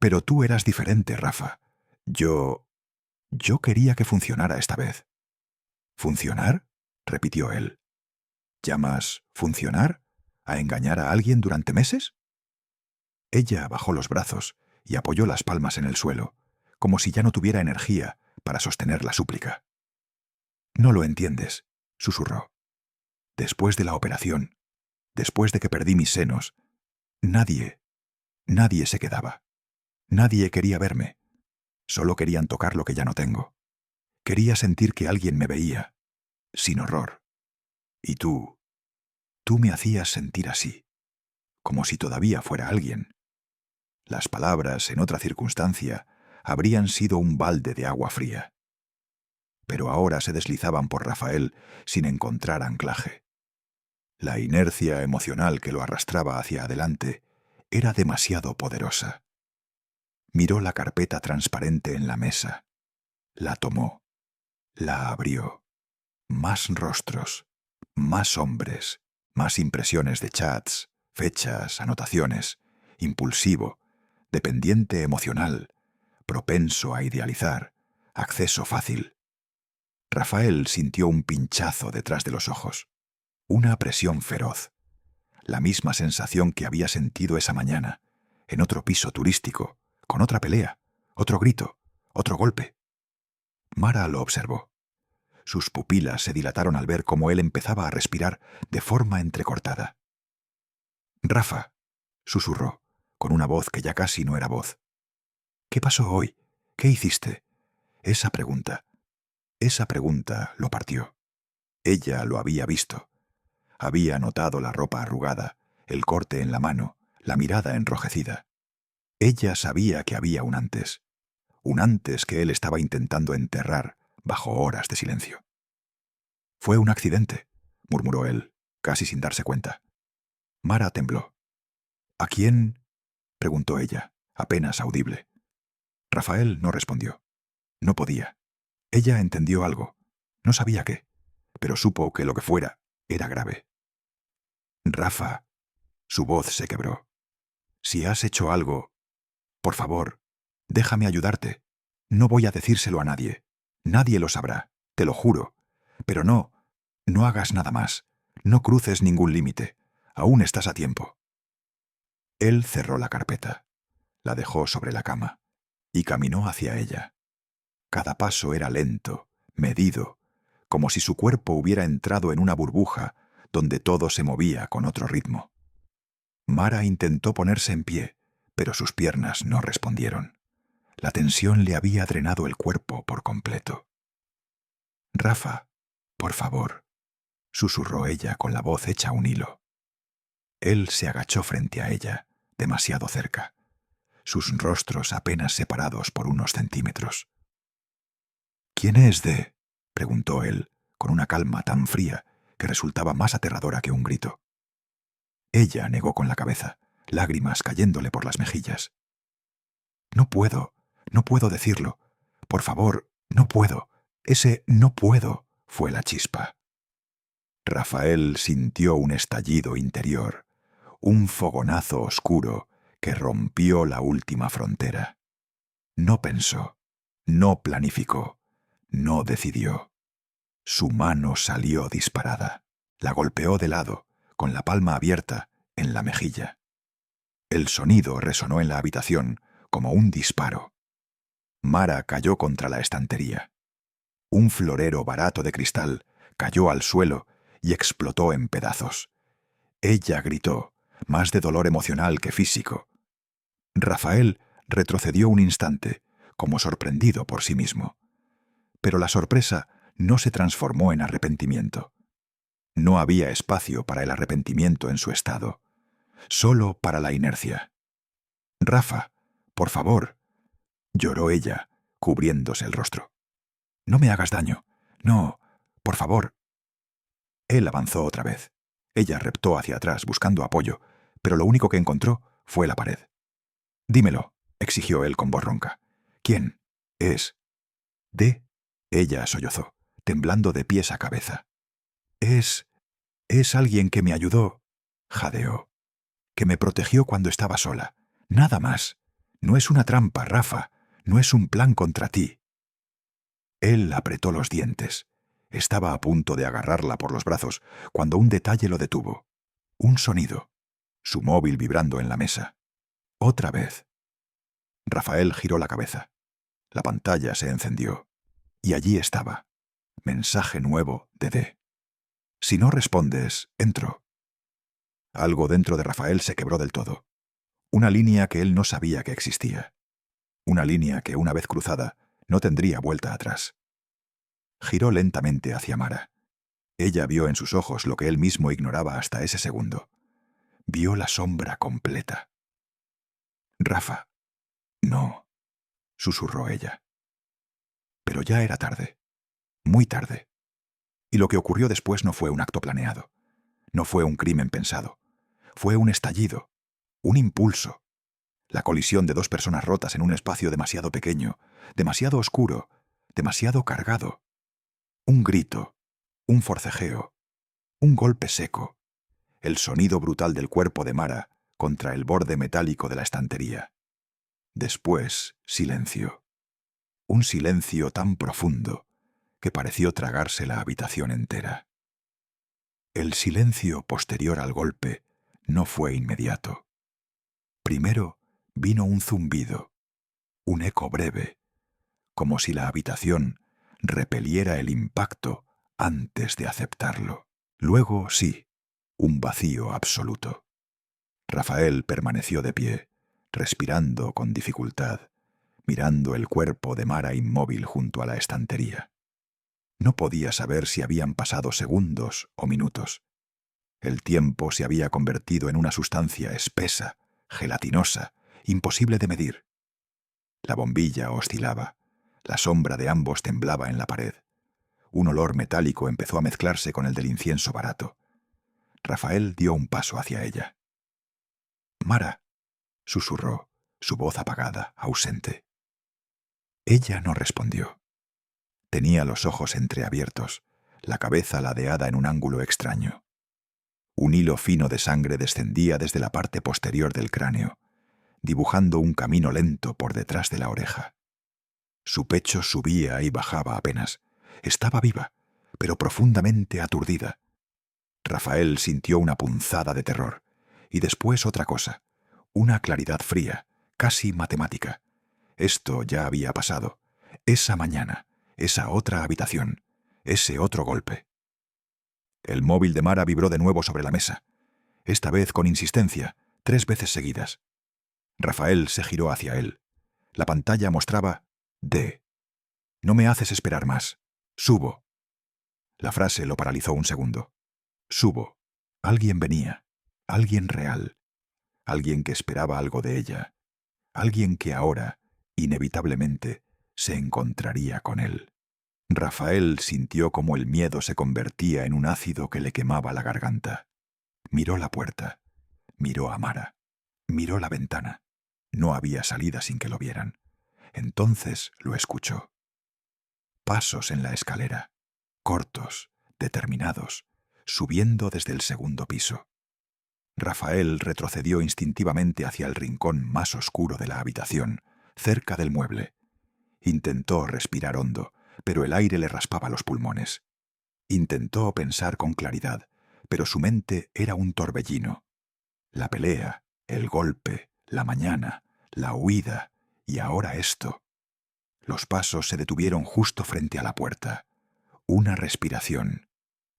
«Pero tú eras diferente, Rafa. Yo quería que funcionara esta vez». «¿Funcionar?», repitió él. «¿Llamas funcionar a engañar a alguien durante meses?». Ella bajó los brazos y apoyó las palmas en el suelo, como si ya no tuviera energía para sostener la súplica. «No lo entiendes», susurró. «Después de la operación, después de que perdí mis senos, nadie se quedaba. Nadie quería verme. Solo querían tocar lo que ya no tengo. Quería sentir que alguien me veía, sin horror. Y tú me hacías sentir así, como si todavía fuera alguien». Las palabras, en otra circunstancia, habrían sido un balde de agua fría. pero ahora se deslizaban por Rafael sin encontrar anclaje. La inercia emocional que lo arrastraba hacia adelante era demasiado poderosa. Miró la carpeta transparente en la mesa. La tomó. La abrió. Más rostros, más hombres, más impresiones de chats, fechas, anotaciones, impulsivo, dependiente emocional, propenso a idealizar, acceso fácil. Rafael sintió un pinchazo detrás de los ojos, una presión feroz, la misma sensación que había sentido esa mañana, en otro piso turístico, con otra pelea, otro grito, otro golpe. Mara lo observó. Sus pupilas se dilataron al ver cómo él empezaba a respirar de forma entrecortada. «Rafa», susurró, con una voz que ya casi no era voz. «¿Qué pasó hoy? ¿Qué hiciste?» Esa pregunta lo partió. Ella lo había visto. Había notado la ropa arrugada, el corte en la mano, la mirada enrojecida. Ella sabía que había un antes que él estaba intentando enterrar bajo horas de silencio. «Fue un accidente», murmuró él, casi sin darse cuenta. Mara tembló. «¿A quién?», preguntó ella, apenas audible. Rafael no respondió. No podía. Ella entendió algo. No sabía qué, pero supo que lo que fuera era grave. «Rafa», su voz se quebró. «Si has hecho algo, por favor, déjame ayudarte. No voy a decírselo a nadie. Nadie lo sabrá, te lo juro. Pero no hagas nada más. No cruces ningún límite. Aún estás a tiempo». Él cerró la carpeta, la dejó sobre la cama y caminó hacia ella. Cada paso era lento, medido, como si su cuerpo hubiera entrado en una burbuja donde todo se movía con otro ritmo. Mara intentó ponerse en pie, pero sus piernas no respondieron. La tensión le había drenado el cuerpo por completo. «Rafa, por favor», susurró ella con la voz hecha un hilo. Él se agachó frente a ella, demasiado cerca, sus rostros apenas separados por unos centímetros. «¿Quién es de?», preguntó él, con una calma tan fría que resultaba más aterradora que un grito. Ella negó con la cabeza, lágrimas cayéndole por las mejillas. «No puedo decirlo. Por favor, no puedo. Ese no puedo», fue la chispa. Rafael sintió un estallido interior, un fogonazo oscuro que rompió la última frontera. No pensó, no planificó, no decidió. Su mano salió disparada, la golpeó de lado, con la palma abierta, en la mejilla. El sonido resonó en la habitación como un disparo. Mara cayó contra la estantería. Un florero barato de cristal cayó al suelo y explotó en pedazos. Ella gritó, más de dolor emocional que físico. Rafael retrocedió un instante, como sorprendido por sí mismo. Pero la sorpresa no se transformó en arrepentimiento. No había espacio para el arrepentimiento en su estado, solo para la inercia. «Rafa, por favor», lloró ella, cubriéndose el rostro. «No me hagas daño. No, por favor». Él avanzó otra vez. Ella reptó hacia atrás buscando apoyo, pero lo único que encontró fue la pared. «Dímelo», exigió él con voz ronca. «¿Quién es?» «De», ella sollozó, temblando de pies a cabeza. Es alguien que me ayudó», jadeó, «que me protegió cuando estaba sola. Nada más. No es una trampa, Rafa. No es un plan contra ti». Él apretó los dientes. Estaba a punto de agarrarla por los brazos cuando un detalle lo detuvo. Un sonido. Su móvil vibrando en la mesa. Otra vez. Rafael giró la cabeza. La pantalla se encendió. Y allí estaba. Mensaje nuevo de D. «Si no respondes, entro». Algo dentro de Rafael se quebró del todo. Una línea que él no sabía que existía. Una línea que, una vez cruzada, no tendría vuelta atrás. Giró lentamente hacia Mara. Ella vio en sus ojos lo que él mismo ignoraba hasta ese segundo. Vio la sombra completa. «Rafa». «No», susurró ella. Pero ya era tarde. Muy tarde. Y lo que ocurrió después no fue un acto planeado. No fue un crimen pensado. Fue un estallido, un impulso. La colisión de dos personas rotas en un espacio demasiado pequeño, demasiado oscuro, demasiado cargado. Un grito, un forcejeo, un golpe seco, el sonido brutal del cuerpo de Mara contra el borde metálico de la estantería. Después, silencio. Un silencio tan profundo que pareció tragarse la habitación entera. El silencio posterior al golpe no fue inmediato. Primero vino un zumbido, un eco breve, como si la habitación repeliera el impacto antes de aceptarlo. Luego, sí, un vacío absoluto. Rafael permaneció de pie, respirando con dificultad, mirando el cuerpo de Mara inmóvil junto a la estantería. No podía saber si habían pasado segundos o minutos. El tiempo se había convertido en una sustancia espesa, gelatinosa, imposible de medir. La bombilla oscilaba, la sombra de ambos temblaba en la pared. Un olor metálico empezó a mezclarse con el del incienso barato. Rafael dio un paso hacia ella. «Mara», susurró, su voz apagada, ausente. Ella no respondió. Tenía los ojos entreabiertos, la cabeza ladeada en un ángulo extraño. Un hilo fino de sangre descendía desde la parte posterior del cráneo, dibujando un camino lento por detrás de la oreja. Su pecho subía y bajaba apenas. Estaba viva, pero profundamente aturdida. Rafael sintió una punzada de terror, y después otra cosa, una claridad fría, casi matemática. Esto ya había pasado. Esa mañana, esa otra habitación, ese otro golpe. El móvil de Mara vibró de nuevo sobre la mesa, esta vez con insistencia, 3 veces seguidas. Rafael se giró hacia él. La pantalla mostraba D. «No me haces esperar más. Subo». La frase lo paralizó un segundo. Subo. Alguien venía. Alguien real. Alguien que esperaba algo de ella. Alguien que ahora, inevitablemente, se encontraría con él. Rafael sintió cómo el miedo se convertía en un ácido que le quemaba la garganta. Miró la puerta. Miró a Mara. Miró la ventana. No había salida sin que lo vieran. Entonces lo escuchó. Pasos en la escalera, cortos, determinados, subiendo desde el segundo piso. Rafael retrocedió instintivamente hacia el rincón más oscuro de la habitación, cerca del mueble. Intentó respirar hondo, pero el aire le raspaba los pulmones. Intentó pensar con claridad, pero su mente era un torbellino. La pelea, el golpe, la mañana, la huida, y ahora esto. Los pasos se detuvieron justo frente a la puerta. Una respiración,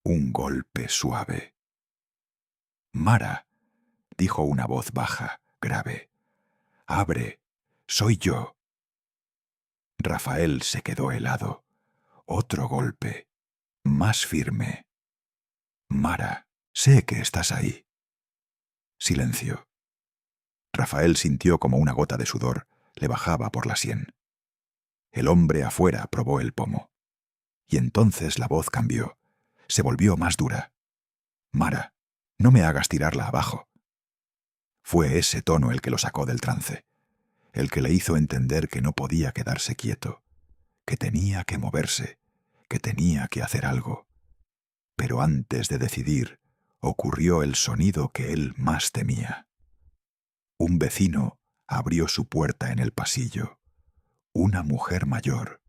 un golpe suave. «Mara», dijo una voz baja, grave. «Abre, soy yo». Rafael se quedó helado. Otro golpe, más firme. «Mara, sé que estás ahí». Silencio. Rafael sintió como una gota de sudor le bajaba por la sien. El hombre afuera probó el pomo. Y entonces la voz cambió. Se volvió más dura. «Mara, no me hagas tirarla abajo». Fue ese tono el que lo sacó del trance, el que le hizo entender que no podía quedarse quieto, que tenía que moverse, que tenía que hacer algo. Pero antes de decidir, ocurrió el sonido que él más temía. Un vecino abrió su puerta en el pasillo. Una mujer mayor,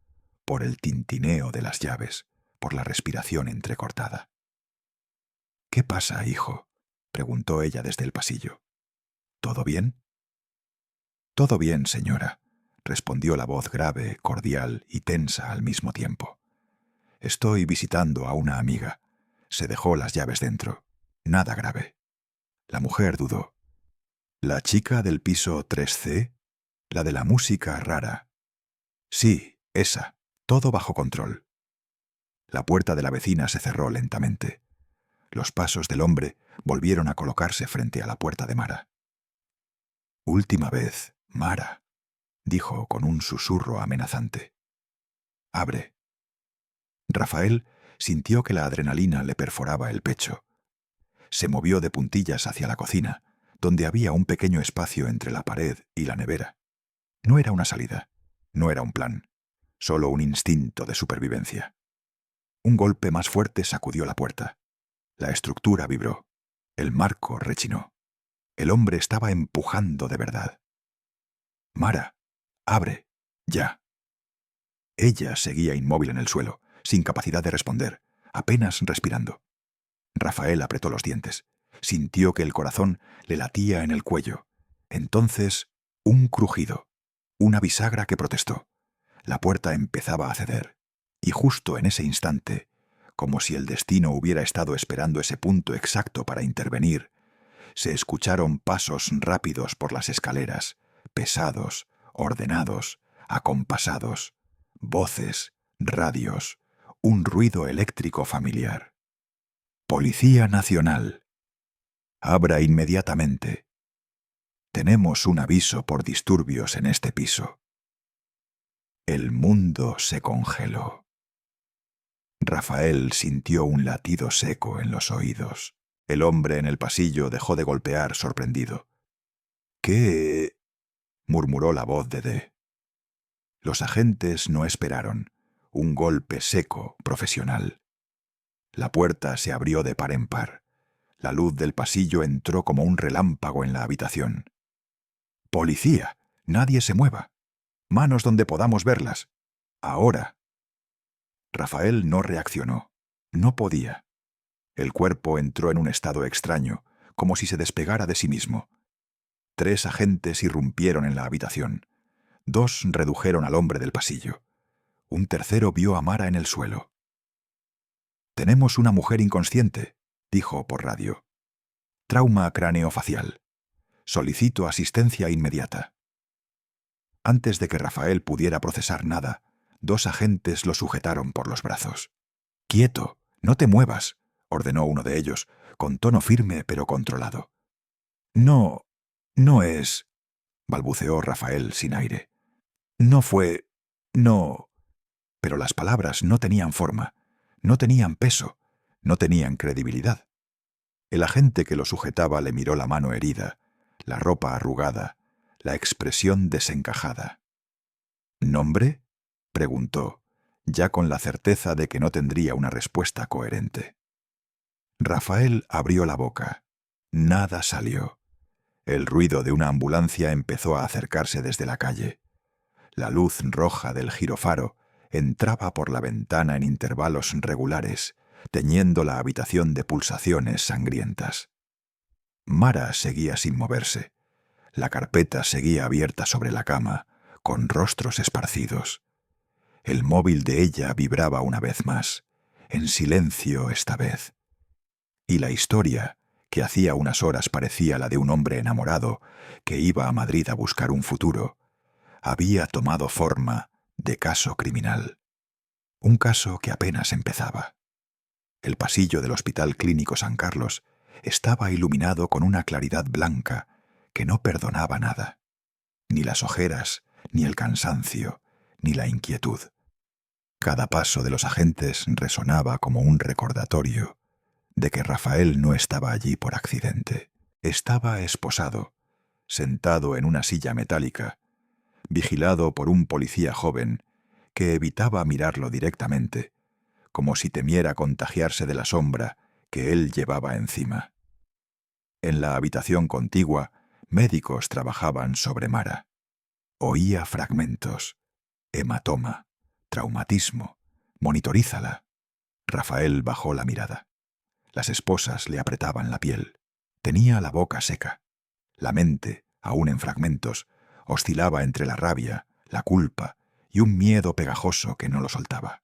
por el tintineo de las llaves, por la respiración entrecortada. «¿Qué pasa, hijo?», preguntó ella desde el pasillo. «¿Todo bien?». «Todo bien, señora», respondió la voz grave, cordial y tensa al mismo tiempo. «Estoy visitando a una amiga. Se dejó las llaves dentro. Nada grave». La mujer dudó. «¿La chica del piso 3C? ¿La de la música rara?» «Sí, esa. Todo bajo control». La puerta de la vecina se cerró lentamente. Los pasos del hombre volvieron a colocarse frente a la puerta de Mara. «Última vez, Mara», dijo con un susurro amenazante. «Abre». Rafael sintió que la adrenalina le perforaba el pecho. Se movió de puntillas hacia la cocina, donde había un pequeño espacio entre la pared y la nevera. No era una salida, no era un plan, solo un instinto de supervivencia. Un golpe más fuerte sacudió la puerta. La estructura vibró. El marco rechinó. El hombre estaba empujando de verdad. «Mara, abre, ya». Ella seguía inmóvil en el suelo, sin capacidad de responder, apenas respirando. Rafael apretó los dientes. Sintió que el corazón le latía en el cuello. Entonces, un crujido, una bisagra que protestó. La puerta empezaba a ceder. Y justo en ese instante, como si el destino hubiera estado esperando ese punto exacto para intervenir, se escucharon pasos rápidos por las escaleras, pesados, ordenados, acompasados, voces, radios, un ruido eléctrico familiar. «Policía Nacional. Abra inmediatamente. Tenemos un aviso por disturbios en este piso». El mundo se congeló. Rafael sintió un latido seco en los oídos. El hombre en el pasillo dejó de golpear sorprendido. «¿Qué?» murmuró la voz de D. Los agentes no esperaron. Un golpe seco, profesional. La puerta se abrió de par en par. La luz del pasillo entró como un relámpago en la habitación. «Policía, nadie se mueva. Manos donde podamos verlas. Ahora». Rafael no reaccionó. No podía. El cuerpo entró en un estado extraño, como si se despegara de sí mismo. 3 agentes irrumpieron en la habitación. 2 redujeron al hombre del pasillo. Un tercero vio a Mara en el suelo. «Tenemos una mujer inconsciente», dijo por radio. «Trauma craneofacial. Solicito asistencia inmediata». Antes de que Rafael pudiera procesar nada, 2 agentes lo sujetaron por los brazos. «Quieto, no te muevas», ordenó uno de ellos, con tono firme pero controlado. «No es», balbuceó Rafael sin aire. «No fue... no...». Pero las palabras no tenían forma, no tenían peso, no tenían credibilidad. El agente que lo sujetaba le miró la mano herida, la ropa arrugada, la expresión desencajada. «¿Nombre?», preguntó, ya con la certeza de que no tendría una respuesta coherente. Rafael abrió la boca. Nada salió. El ruido de una ambulancia empezó a acercarse desde la calle. La luz roja del girofaro entraba por la ventana en intervalos regulares, teñiendo la habitación de pulsaciones sangrientas. Mara seguía sin moverse. La carpeta seguía abierta sobre la cama, con rostros esparcidos. El móvil de ella vibraba una vez más, en silencio esta vez. Y la historia, que hacía unas horas parecía la de un hombre enamorado que iba a Madrid a buscar un futuro, había tomado forma de caso criminal. Un caso que apenas empezaba. El pasillo del Hospital Clínico San Carlos estaba iluminado con una claridad blanca que no perdonaba nada. Ni las ojeras, ni el cansancio, ni la inquietud. Cada paso de los agentes resonaba como un recordatorio de que Rafael no estaba allí por accidente. Estaba esposado, sentado en una silla metálica, vigilado por un policía joven que evitaba mirarlo directamente, como si temiera contagiarse de la sombra que él llevaba encima. En la habitación contigua, médicos trabajaban sobre Mara. Oía fragmentos. Hematoma, traumatismo, monitorízala. Rafael bajó la mirada. Las esposas le apretaban la piel. Tenía la boca seca. La mente, aún en fragmentos, oscilaba entre la rabia, la culpa y un miedo pegajoso que no lo soltaba.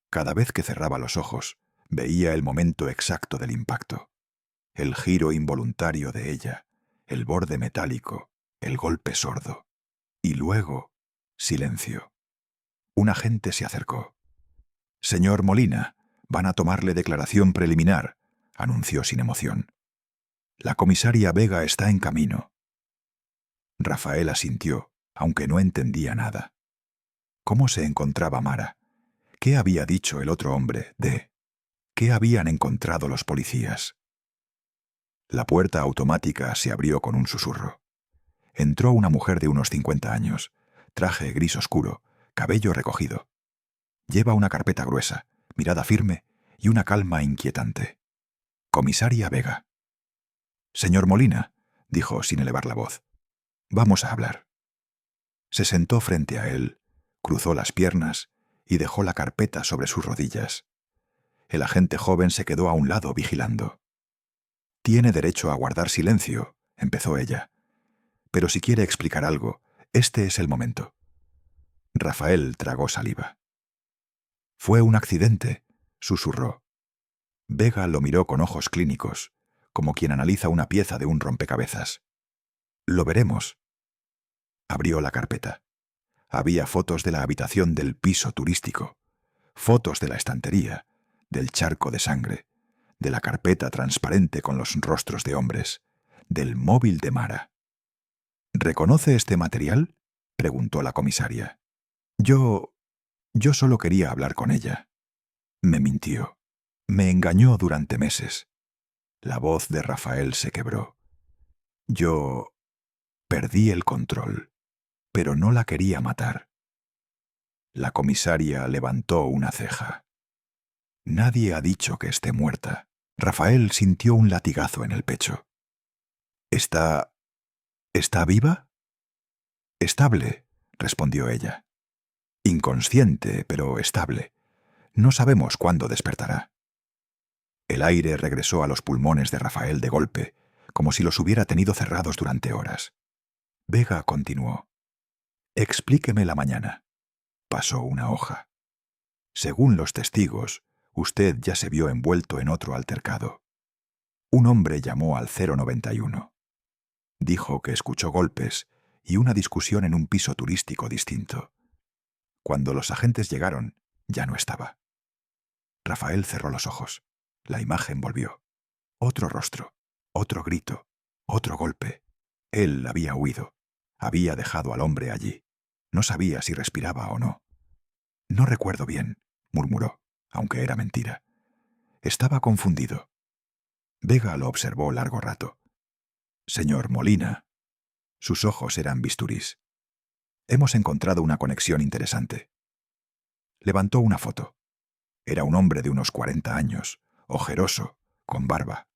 Cada vez que cerraba los ojos, veía el momento exacto del impacto. El giro involuntario de ella, el borde metálico, el golpe sordo. Y luego, silencio. Un agente se acercó. «Señor Molina, van a tomarle declaración preliminar», anunció sin emoción. «La comisaria Vega está en camino». Rafael asintió, aunque no entendía nada. ¿Cómo se encontraba Mara? ¿Qué había dicho el otro hombre, D? ¿Qué habían encontrado los policías? La puerta automática se abrió con un susurro. Entró una mujer de unos 50 años, traje gris oscuro, cabello recogido. Lleva una carpeta gruesa, mirada firme y una calma inquietante. Comisaria Vega. Señor Molina, dijo sin elevar la voz, vamos a hablar. Se sentó frente a él, cruzó las piernas y dejó la carpeta sobre sus rodillas. El agente joven se quedó a un lado vigilando. Tiene derecho a guardar silencio, empezó ella. Pero si quiere explicar algo, este es el momento. Rafael tragó saliva. Fue un accidente, susurró. Vega lo miró con ojos clínicos, como quien analiza una pieza de un rompecabezas. Lo veremos. Abrió la carpeta. Había fotos de la habitación del piso turístico, fotos de la estantería, del charco de sangre, de la carpeta transparente con los rostros de hombres, del móvil de Mara. ¿Reconoce este material?, preguntó la comisaria. Yo solo quería hablar con ella. Me mintió. Me engañó durante meses. La voz de Rafael se quebró. Yo perdí el control, pero no la quería matar. La comisaria levantó una ceja. Nadie ha dicho que esté muerta. Rafael sintió un latigazo en el pecho. ¿Está viva? Estable, respondió ella. Inconsciente, pero estable. No sabemos cuándo despertará. El aire regresó a los pulmones de Rafael de golpe, como si los hubiera tenido cerrados durante horas. Vega continuó. Explíqueme la mañana. Pasó una hoja. Según los testigos, usted ya se vio envuelto en otro altercado. Un hombre llamó al 091. Dijo que escuchó golpes y una discusión en un piso turístico distinto. Cuando los agentes llegaron, ya no estaba. Rafael cerró los ojos. La imagen volvió. Otro rostro, otro grito, otro golpe. Él había huido. Había dejado al hombre allí. No sabía si respiraba o no. No recuerdo bien, murmuró, aunque era mentira. Estaba confundido. Vega lo observó largo rato. Señor Molina. Sus ojos eran bisturís. Hemos encontrado una conexión interesante. Levantó una foto. Era un hombre de unos 40 años, ojeroso, con barba.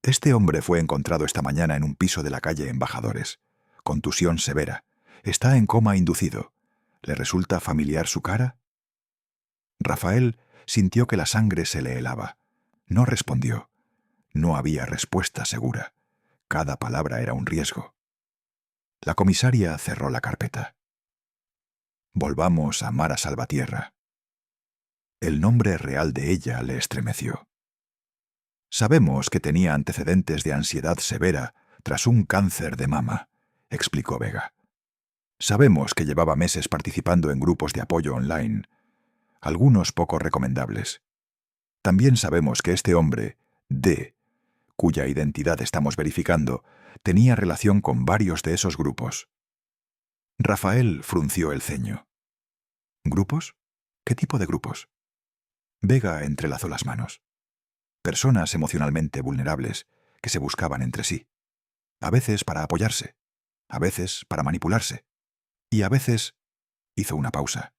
Este hombre fue encontrado esta mañana en un piso de la calle Embajadores. Contusión severa. Está en coma inducido. ¿Le resulta familiar su cara? Rafael sintió que la sangre se le helaba. No respondió. No había respuesta segura. Cada palabra era un riesgo. La comisaria cerró la carpeta. Volvamos a Mara Salvatierra. El nombre real de ella le estremeció. Sabemos que tenía antecedentes de ansiedad severa tras un cáncer de mama, explicó Vega. Sabemos que llevaba meses participando en grupos de apoyo online, algunos poco recomendables. También sabemos que este hombre, D, cuya identidad estamos verificando, tenía relación con varios de esos grupos. Rafael frunció el ceño. ¿Grupos? ¿Qué tipo de grupos? Vega entrelazó las manos. Personas emocionalmente vulnerables que se buscaban entre sí. A veces para apoyarse, a veces para manipularse, y a veces, hizo una pausa,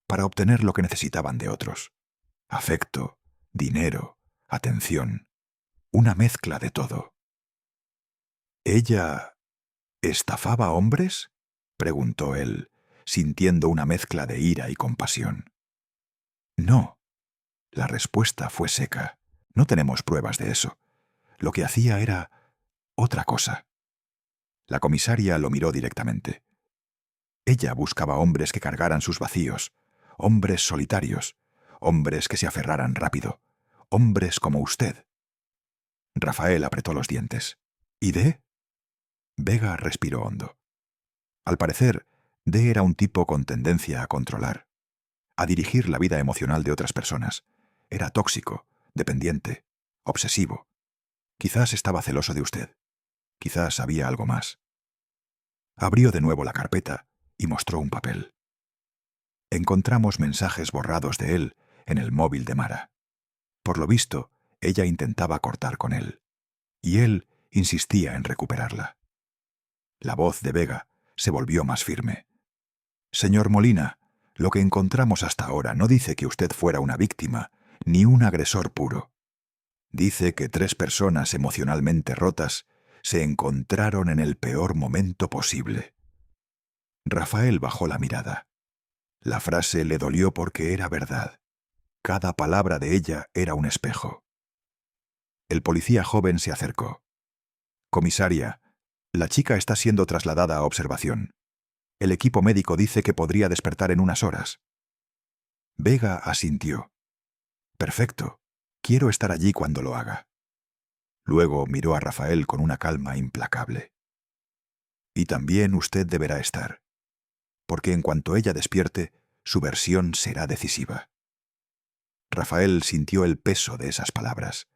para obtener lo que necesitaban de otros. Afecto, dinero, atención, una mezcla de todo. ¿Ella estafaba hombres?, preguntó él, sintiendo una mezcla de ira y compasión. No. La respuesta fue seca. No tenemos pruebas de eso. Lo que hacía era otra cosa. La comisaria lo miró directamente. Ella buscaba hombres que cargaran sus vacíos, hombres solitarios, hombres que se aferraran rápido, hombres como usted. Rafael apretó los dientes. ¿Y D? Vega respiró hondo. Al parecer, D era un tipo con tendencia a controlar, a dirigir la vida emocional de otras personas. Era tóxico, dependiente, obsesivo. Quizás estaba celoso de usted. Quizás había algo más. Abrió de nuevo la carpeta y mostró un papel. Encontramos mensajes borrados de él en el móvil de Mara. Por lo visto, ella intentaba cortar con él, y él insistía en recuperarla. La voz de Vega se volvió más firme. «Señor Molina, lo que encontramos hasta ahora no dice que usted fuera una víctima, ni un agresor puro. Dice que 3 personas emocionalmente rotas se encontraron en el peor momento posible». Rafael bajó la mirada. La frase le dolió porque era verdad. Cada palabra de ella era un espejo. El policía joven se acercó. «Comisaria, la chica está siendo trasladada a observación. El equipo médico dice que podría despertar en unas horas». Vega asintió. «Perfecto. Quiero estar allí cuando lo haga». Luego miró a Rafael con una calma implacable. «Y también usted deberá estar, porque en cuanto ella despierte, su versión será decisiva». Rafael sintió el peso de esas palabras.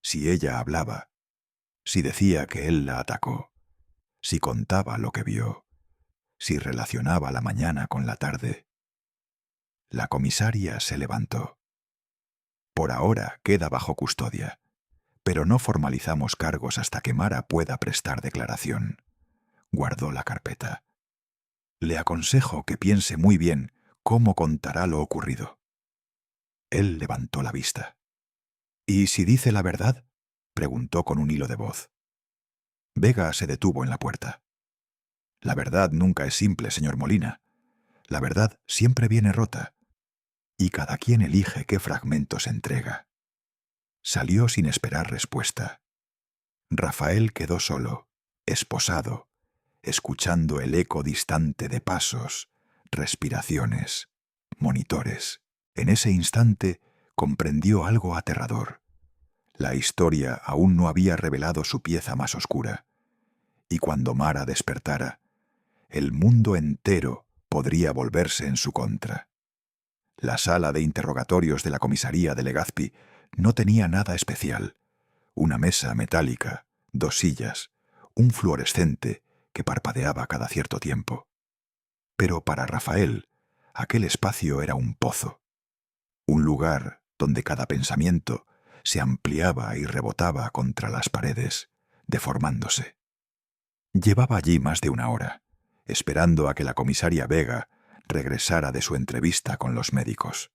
Si ella hablaba, si decía que él la atacó, si contaba lo que vio, si relacionaba la mañana con la tarde. La comisaria se levantó. «Por ahora queda bajo custodia, pero no formalizamos cargos hasta que Mara pueda prestar declaración». Guardó la carpeta. «Le aconsejo que piense muy bien cómo contará lo ocurrido». Él levantó la vista. «¿Y si dice la verdad?», preguntó con un hilo de voz. Vega se detuvo en la puerta. «La verdad nunca es simple, señor Molina. La verdad siempre viene rota, y cada quien elige qué fragmentos entrega». Salió sin esperar respuesta. Rafael quedó solo, esposado, escuchando el eco distante de pasos, respiraciones, monitores. En ese instante comprendió algo aterrador. La historia aún no había revelado su pieza más oscura, y cuando Mara despertara, el mundo entero podría volverse en su contra. La sala de interrogatorios de la comisaría de Legazpi no tenía nada especial. Una mesa metálica, 2 sillas, un fluorescente que parpadeaba cada cierto tiempo. Pero para Rafael, aquel espacio era un pozo, un lugar donde cada pensamiento se ampliaba y rebotaba contra las paredes, deformándose. Llevaba allí más de 1 hora, esperando a que la comisaria Vega regresara de su entrevista con los médicos.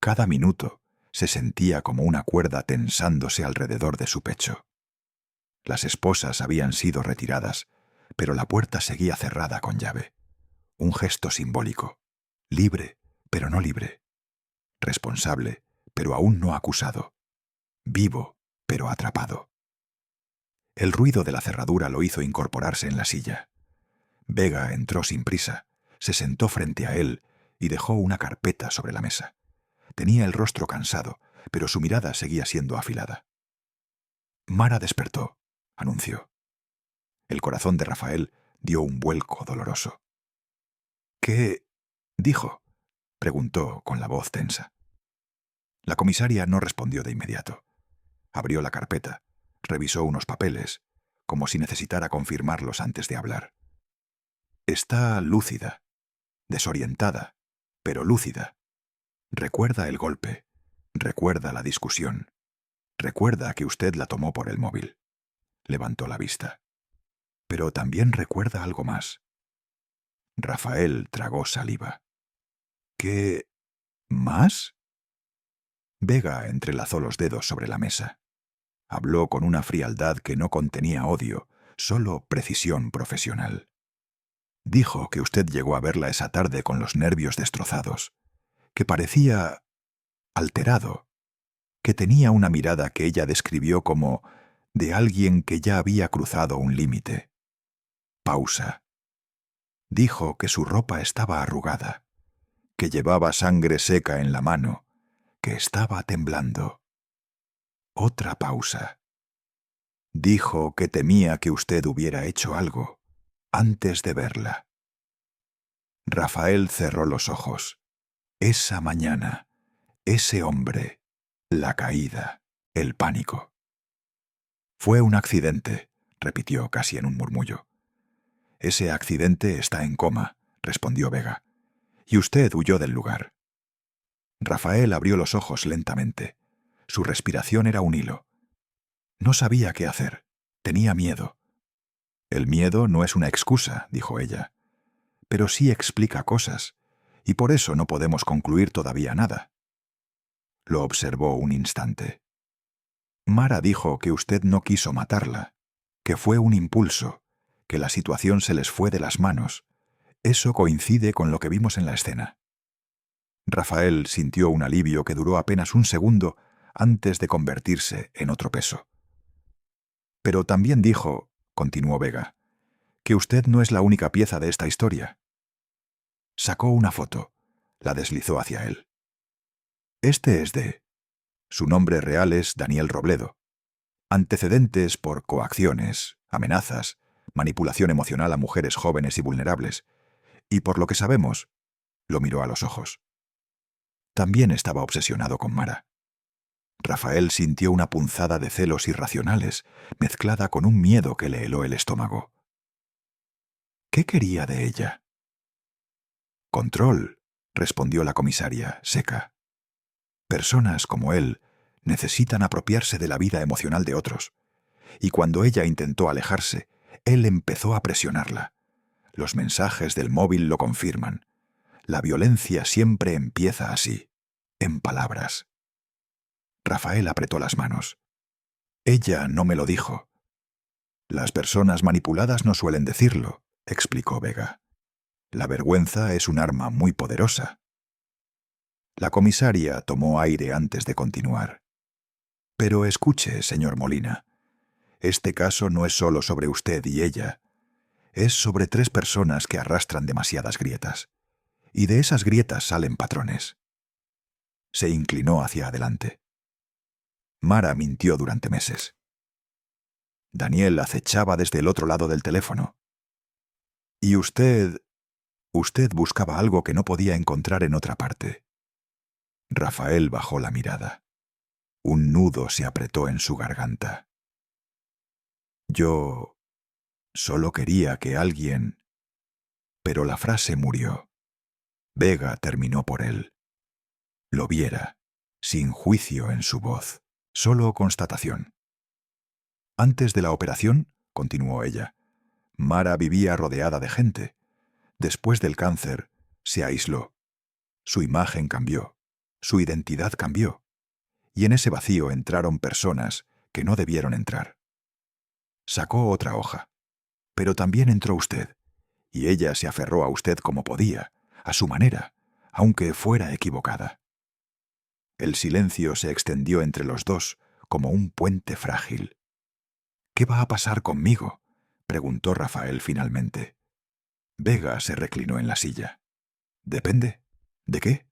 Cada minuto se sentía como una cuerda tensándose alrededor de su pecho. Las esposas habían sido retiradas, pero la puerta seguía cerrada con llave. Un gesto simbólico. Libre, pero no libre. Responsable, pero aún no acusado. Vivo, pero atrapado. El ruido de la cerradura lo hizo incorporarse en la silla. Vega entró sin prisa, se sentó frente a él y dejó una carpeta sobre la mesa. Tenía el rostro cansado, pero su mirada seguía siendo afilada. «Mara despertó», anunció. El corazón de Rafael dio un vuelco doloroso. «¿Qué dijo?», preguntó con la voz tensa. La comisaria no respondió de inmediato. Abrió la carpeta, revisó unos papeles, como si necesitara confirmarlos antes de hablar. «Está lúcida, desorientada, pero lúcida. Recuerda el golpe, recuerda la discusión, recuerda que usted la tomó por el móvil». Levantó la vista. «Pero también recuerda algo más». Rafael tragó saliva. «¿Qué más?». Vega entrelazó los dedos sobre la mesa. Habló con una frialdad que no contenía odio, solo precisión profesional. «Dijo que usted llegó a verla esa tarde con los nervios destrozados, que parecía alterado, que tenía una mirada que ella describió como de alguien que ya había cruzado un límite». Pausa. «Dijo que su ropa estaba arrugada, que llevaba sangre seca en la mano, que estaba temblando». Otra pausa. «Dijo que temía que usted hubiera hecho algo antes de verla». Rafael cerró los ojos. Esa mañana, ese hombre, la caída, el pánico. «Fue un accidente», repitió casi en un murmullo. «Ese accidente está en coma», respondió Vega. y usted huyó del lugar. Rafael abrió los ojos lentamente. Su respiración era un hilo. No sabía qué hacer. Tenía miedo. El miedo no es una excusa, dijo ella, pero sí explica cosas, y por eso no podemos concluir todavía nada. Lo observó un instante. Mara dijo que usted no quiso matarla, que fue un impulso, que la situación se les fue de las manos. Eso coincide con lo que vimos en la escena. Rafael sintió un alivio que duró apenas un segundo antes de convertirse en otro peso. Pero también dijo, continuó Vega, que usted no es la única pieza de esta historia. Sacó una foto, la deslizó hacia él. Este es de... Su nombre real es Daniel Robledo. Antecedentes por coacciones, amenazas, manipulación emocional a mujeres jóvenes y vulnerables. Y por lo que sabemos, lo miró a los ojos. También estaba obsesionado con Mara. Rafael sintió una punzada de celos irracionales, mezclada con un miedo que le heló el estómago. ¿Qué quería de ella? Control, respondió la comisaria, seca. Personas como él necesitan apropiarse de la vida emocional de otros. Y cuando ella intentó alejarse, él empezó a presionarla. Los mensajes del móvil lo confirman. La violencia siempre empieza así, en palabras. Rafael apretó las manos. Ella no me lo dijo. Las personas manipuladas no suelen decirlo, explicó Vega. La vergüenza es un arma muy poderosa. La comisaria tomó aire antes de continuar. Pero escuche, señor Molina. Este caso no es solo sobre usted y ella. Es sobre 3 personas que arrastran demasiadas grietas. Y de esas grietas salen patrones. Se inclinó hacia adelante. Mara mintió durante meses. Daniel acechaba desde el otro lado del teléfono. Y usted buscaba algo que no podía encontrar en otra parte. Rafael bajó la mirada. Un nudo se apretó en su garganta. Yo solo quería que alguien... Pero la frase murió. Vega terminó por él. Lo viera, sin juicio en su voz, solo constatación. Antes de la operación, continuó ella, Mara vivía rodeada de gente. Después del cáncer, se aisló. Su imagen cambió, su identidad cambió, y en ese vacío entraron personas que no debieron entrar. Sacó otra hoja, pero también entró usted, y ella se aferró a usted como podía, a su manera, aunque fuera equivocada. El silencio se extendió entre los dos como un puente frágil. ¿Qué va a pasar conmigo?, preguntó Rafael finalmente. Vega se reclinó en la silla. Depende. ¿De qué?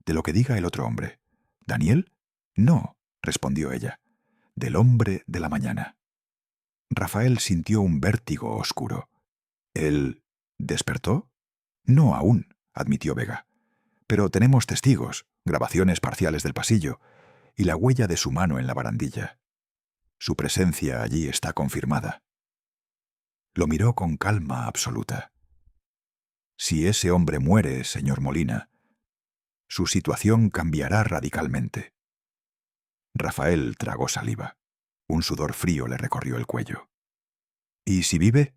De lo que diga el otro hombre. ¿Daniel? No, respondió ella. Del hombre de la mañana. Rafael sintió un vértigo oscuro. ¿Él despertó? No aún, admitió Vega. Pero tenemos testigos, grabaciones parciales del pasillo y la huella de su mano en la barandilla. Su presencia allí está confirmada. Lo miró con calma absoluta. Si ese hombre muere, señor Molina, su situación cambiará radicalmente. Rafael tragó saliva. Un sudor frío le recorrió el cuello. ¿Y si vive?,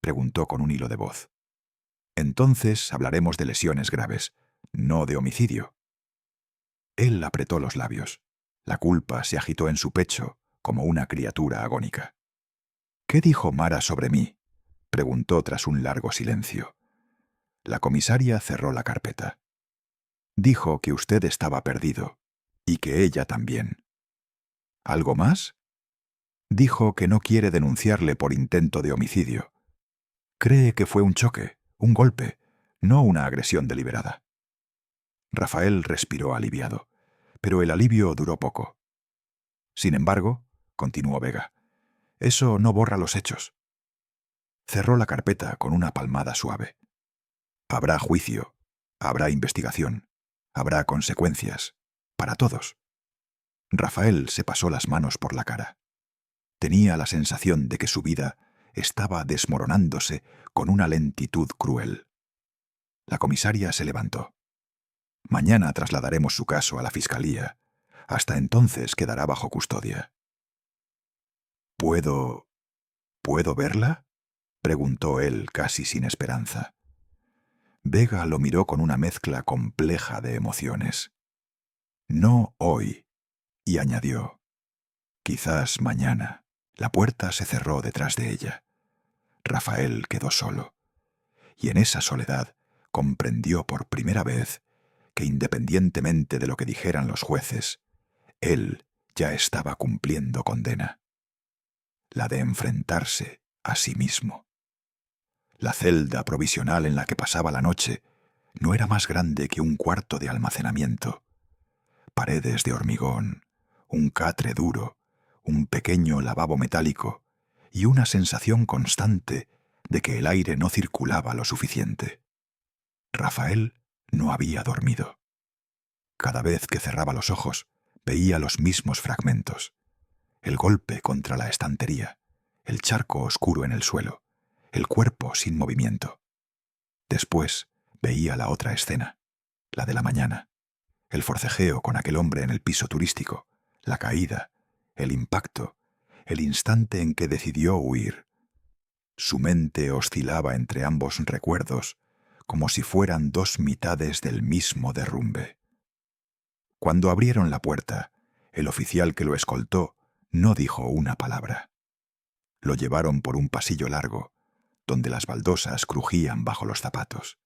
preguntó con un hilo de voz. Entonces hablaremos de lesiones graves, no de homicidio. Él apretó los labios. La culpa se agitó en su pecho como una criatura agónica. ¿Qué dijo Mara sobre mí?, preguntó tras un largo silencio. La comisaria cerró la carpeta. Dijo que usted estaba perdido, y que ella también. ¿Algo más? Dijo que no quiere denunciarle por intento de homicidio. Cree que fue un choque, un golpe, no una agresión deliberada. Rafael respiró aliviado, pero el alivio duró poco. Sin embargo, continuó Vega, eso no borra los hechos. Cerró la carpeta con una palmada suave. Habrá juicio, habrá investigación, habrá consecuencias, para todos. Rafael se pasó las manos por la cara. Tenía la sensación de que su vida estaba desmoronándose con una lentitud cruel. La comisaria se levantó. Mañana trasladaremos su caso a la fiscalía. Hasta entonces quedará bajo custodia. ¿Puedo verla?, preguntó él casi sin esperanza. Vega lo miró con una mezcla compleja de emociones. No hoy, y añadió, quizás mañana. La puerta se cerró detrás de ella. Rafael quedó solo, y en esa soledad comprendió por primera vez que independientemente de lo que dijeran los jueces, él ya estaba cumpliendo condena, la de enfrentarse a sí mismo. La celda provisional en la que pasaba la noche no era más grande que un cuarto de almacenamiento. Paredes de hormigón, un catre duro, un pequeño lavabo metálico y una sensación constante de que el aire no circulaba lo suficiente. Rafael no había dormido. Cada vez que cerraba los ojos, veía los mismos fragmentos. El golpe contra la estantería, el charco oscuro en el suelo, el cuerpo sin movimiento. Después veía la otra escena, la de la mañana, el forcejeo con aquel hombre en el piso turístico, la caída, el impacto, el instante en que decidió huir. Su mente oscilaba entre ambos recuerdos, como si fueran dos mitades del mismo derrumbe. Cuando abrieron la puerta, el oficial que lo escoltó no dijo una palabra. Lo llevaron por un pasillo largo, donde las baldosas crujían bajo los zapatos.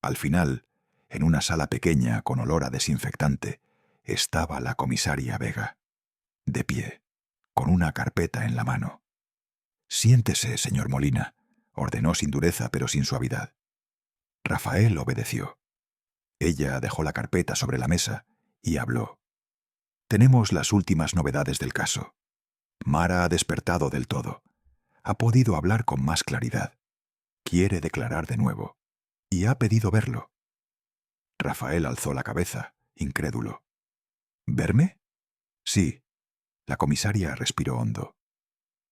Al final, en una sala pequeña con olor a desinfectante, estaba la comisaria Vega, de pie, con una carpeta en la mano. «Siéntese, señor Molina», ordenó sin dureza pero sin suavidad. Rafael obedeció. Ella dejó la carpeta sobre la mesa y habló. «Tenemos las últimas novedades del caso. Mara ha despertado del todo. Ha podido hablar con más claridad. Quiere declarar de nuevo. Y ha pedido verlo». Rafael alzó la cabeza, incrédulo. «¿Verme?» «Sí». La comisaria respiró hondo.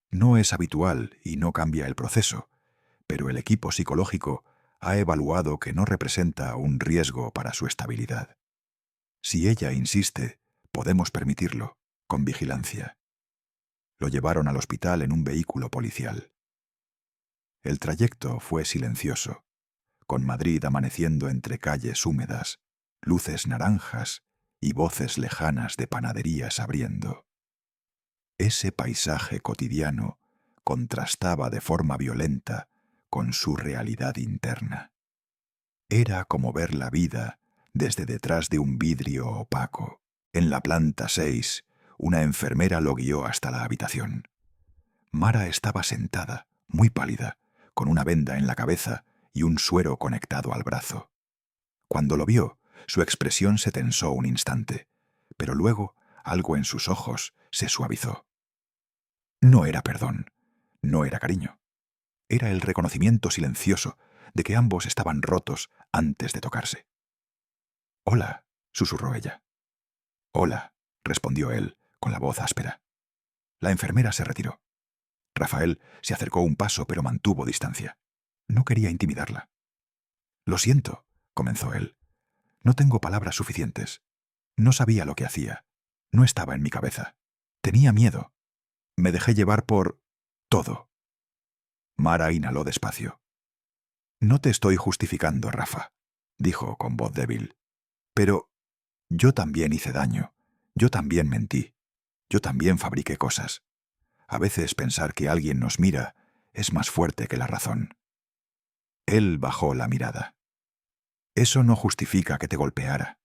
«No es habitual y no cambia el proceso, pero el equipo psicológico ha evaluado que no representa un riesgo para su estabilidad. Si ella insiste, podemos permitirlo, con vigilancia». Lo llevaron al hospital en un vehículo policial. El trayecto fue silencioso, con Madrid amaneciendo entre calles húmedas, luces naranjas y voces lejanas de panaderías abriendo. Ese paisaje cotidiano contrastaba de forma violenta con su realidad interna. Era como ver la vida desde detrás de un vidrio opaco. En la planta 6, una enfermera lo guió hasta la habitación. Mara estaba sentada, muy pálida, con una venda en la cabeza y un suero conectado al brazo. Cuando lo vio, su expresión se tensó un instante, pero luego algo en sus ojos se suavizó. No era perdón, no era cariño. Era el reconocimiento silencioso de que ambos estaban rotos antes de tocarse. «Hola», susurró ella. «Hola», respondió él, con la voz áspera. La enfermera se retiró. Rafael se acercó un paso pero mantuvo distancia. No quería intimidarla. «Lo siento», comenzó él. «No tengo palabras suficientes. No sabía lo que hacía. No estaba en mi cabeza. Tenía miedo. Me dejé llevar por todo». Mara inhaló despacio. «No te estoy justificando, Rafa», dijo con voz débil. «Pero yo también hice daño. Yo también mentí. Yo también fabriqué cosas. A veces pensar que alguien nos mira es más fuerte que la razón». Él bajó la mirada. «Eso no justifica que te golpeara».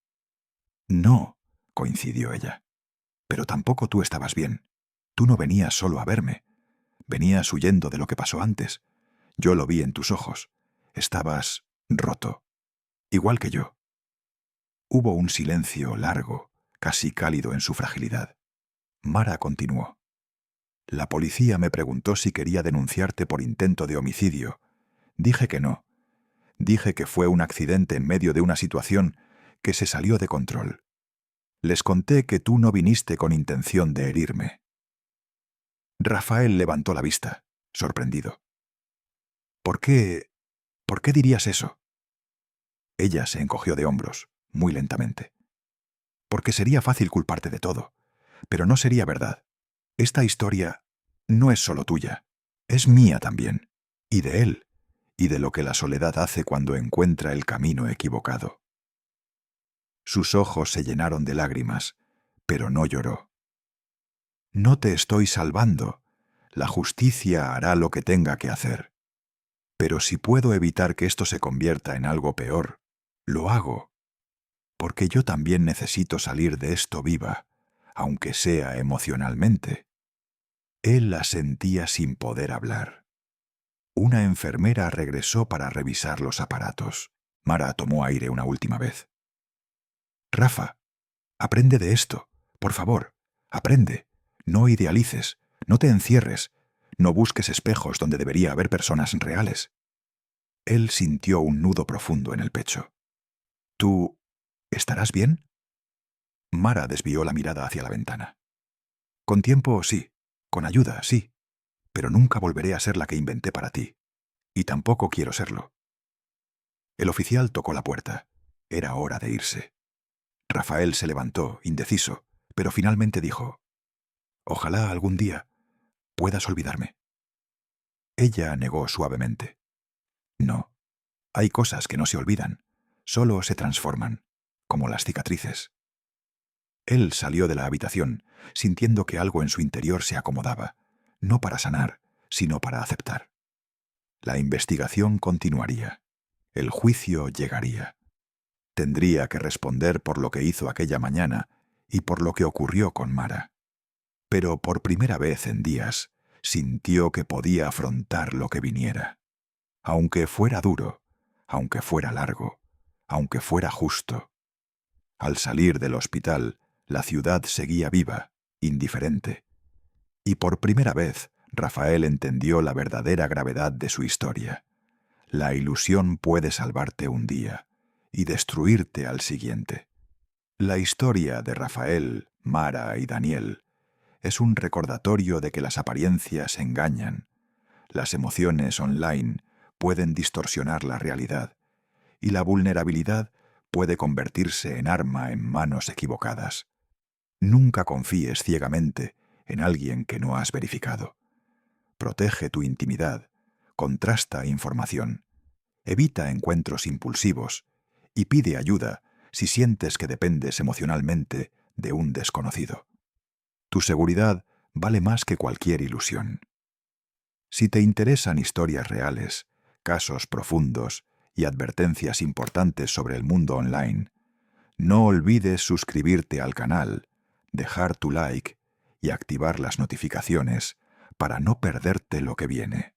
«No», coincidió ella. «Pero tampoco tú estabas bien. Tú no venías solo a verme. Venías huyendo de lo que pasó antes. Yo lo vi en tus ojos. Estabas roto. Igual que yo». Hubo un silencio largo, casi cálido en su fragilidad. Mara continuó. «La policía me preguntó si quería denunciarte por intento de homicidio. Dije que no. Dije que fue un accidente en medio de una situación que se salió de control. Les conté que tú no viniste con intención de herirme». Rafael levantó la vista, sorprendido. ¿Por qué dirías eso?» Ella se encogió de hombros, muy lentamente. Porque sería fácil culparte de todo, pero no sería verdad. Esta historia no es solo tuya, es mía también, y de él, y de lo que la soledad hace cuando encuentra el camino equivocado. Sus ojos se llenaron de lágrimas, pero no lloró. No te estoy salvando. La justicia hará lo que tenga que hacer. Pero si puedo evitar que esto se convierta en algo peor, lo hago. Porque yo también necesito salir de esto viva, aunque sea emocionalmente. Él la sentía sin poder hablar. Una enfermera regresó para revisar los aparatos. Mara tomó aire una última vez. Rafa, aprende de esto. Por favor, aprende. No idealices, no te encierres, no busques espejos donde debería haber personas reales. Él sintió un nudo profundo en el pecho. ¿Tú estarás bien? Mara desvió la mirada hacia la ventana. Con tiempo, sí. Con ayuda, sí. Pero nunca volveré a ser la que inventé para ti. Y tampoco quiero serlo. El oficial tocó la puerta. Era hora de irse. Rafael se levantó, indeciso, pero finalmente dijo: «Ojalá algún día puedas olvidarme». Ella negó suavemente. «No, hay cosas que no se olvidan, solo se transforman, como las cicatrices». Él salió de la habitación, sintiendo que algo en su interior se acomodaba, no para sanar, sino para aceptar. La investigación continuaría. El juicio llegaría. Tendría que responder por lo que hizo aquella mañana y por lo que ocurrió con Mara. Pero por primera vez en días, sintió que podía afrontar lo que viniera. Aunque fuera duro, aunque fuera largo, aunque fuera justo. Al salir del hospital, la ciudad seguía viva, indiferente. Y por primera vez, Rafael entendió la verdadera gravedad de su historia. La ilusión puede salvarte un día y destruirte al siguiente. La historia de Rafael, Mara y Daniel es un recordatorio de que las apariencias engañan. Las emociones online pueden distorsionar la realidad y la vulnerabilidad puede convertirse en arma en manos equivocadas. Nunca confíes ciegamente en alguien que no has verificado. Protege tu intimidad, contrasta información, evita encuentros impulsivos y pide ayuda si sientes que dependes emocionalmente de un desconocido. Tu seguridad vale más que cualquier ilusión. Si te interesan historias reales, casos profundos y advertencias importantes sobre el mundo online, no olvides suscribirte al canal, dejar tu like y activar las notificaciones para no perderte lo que viene.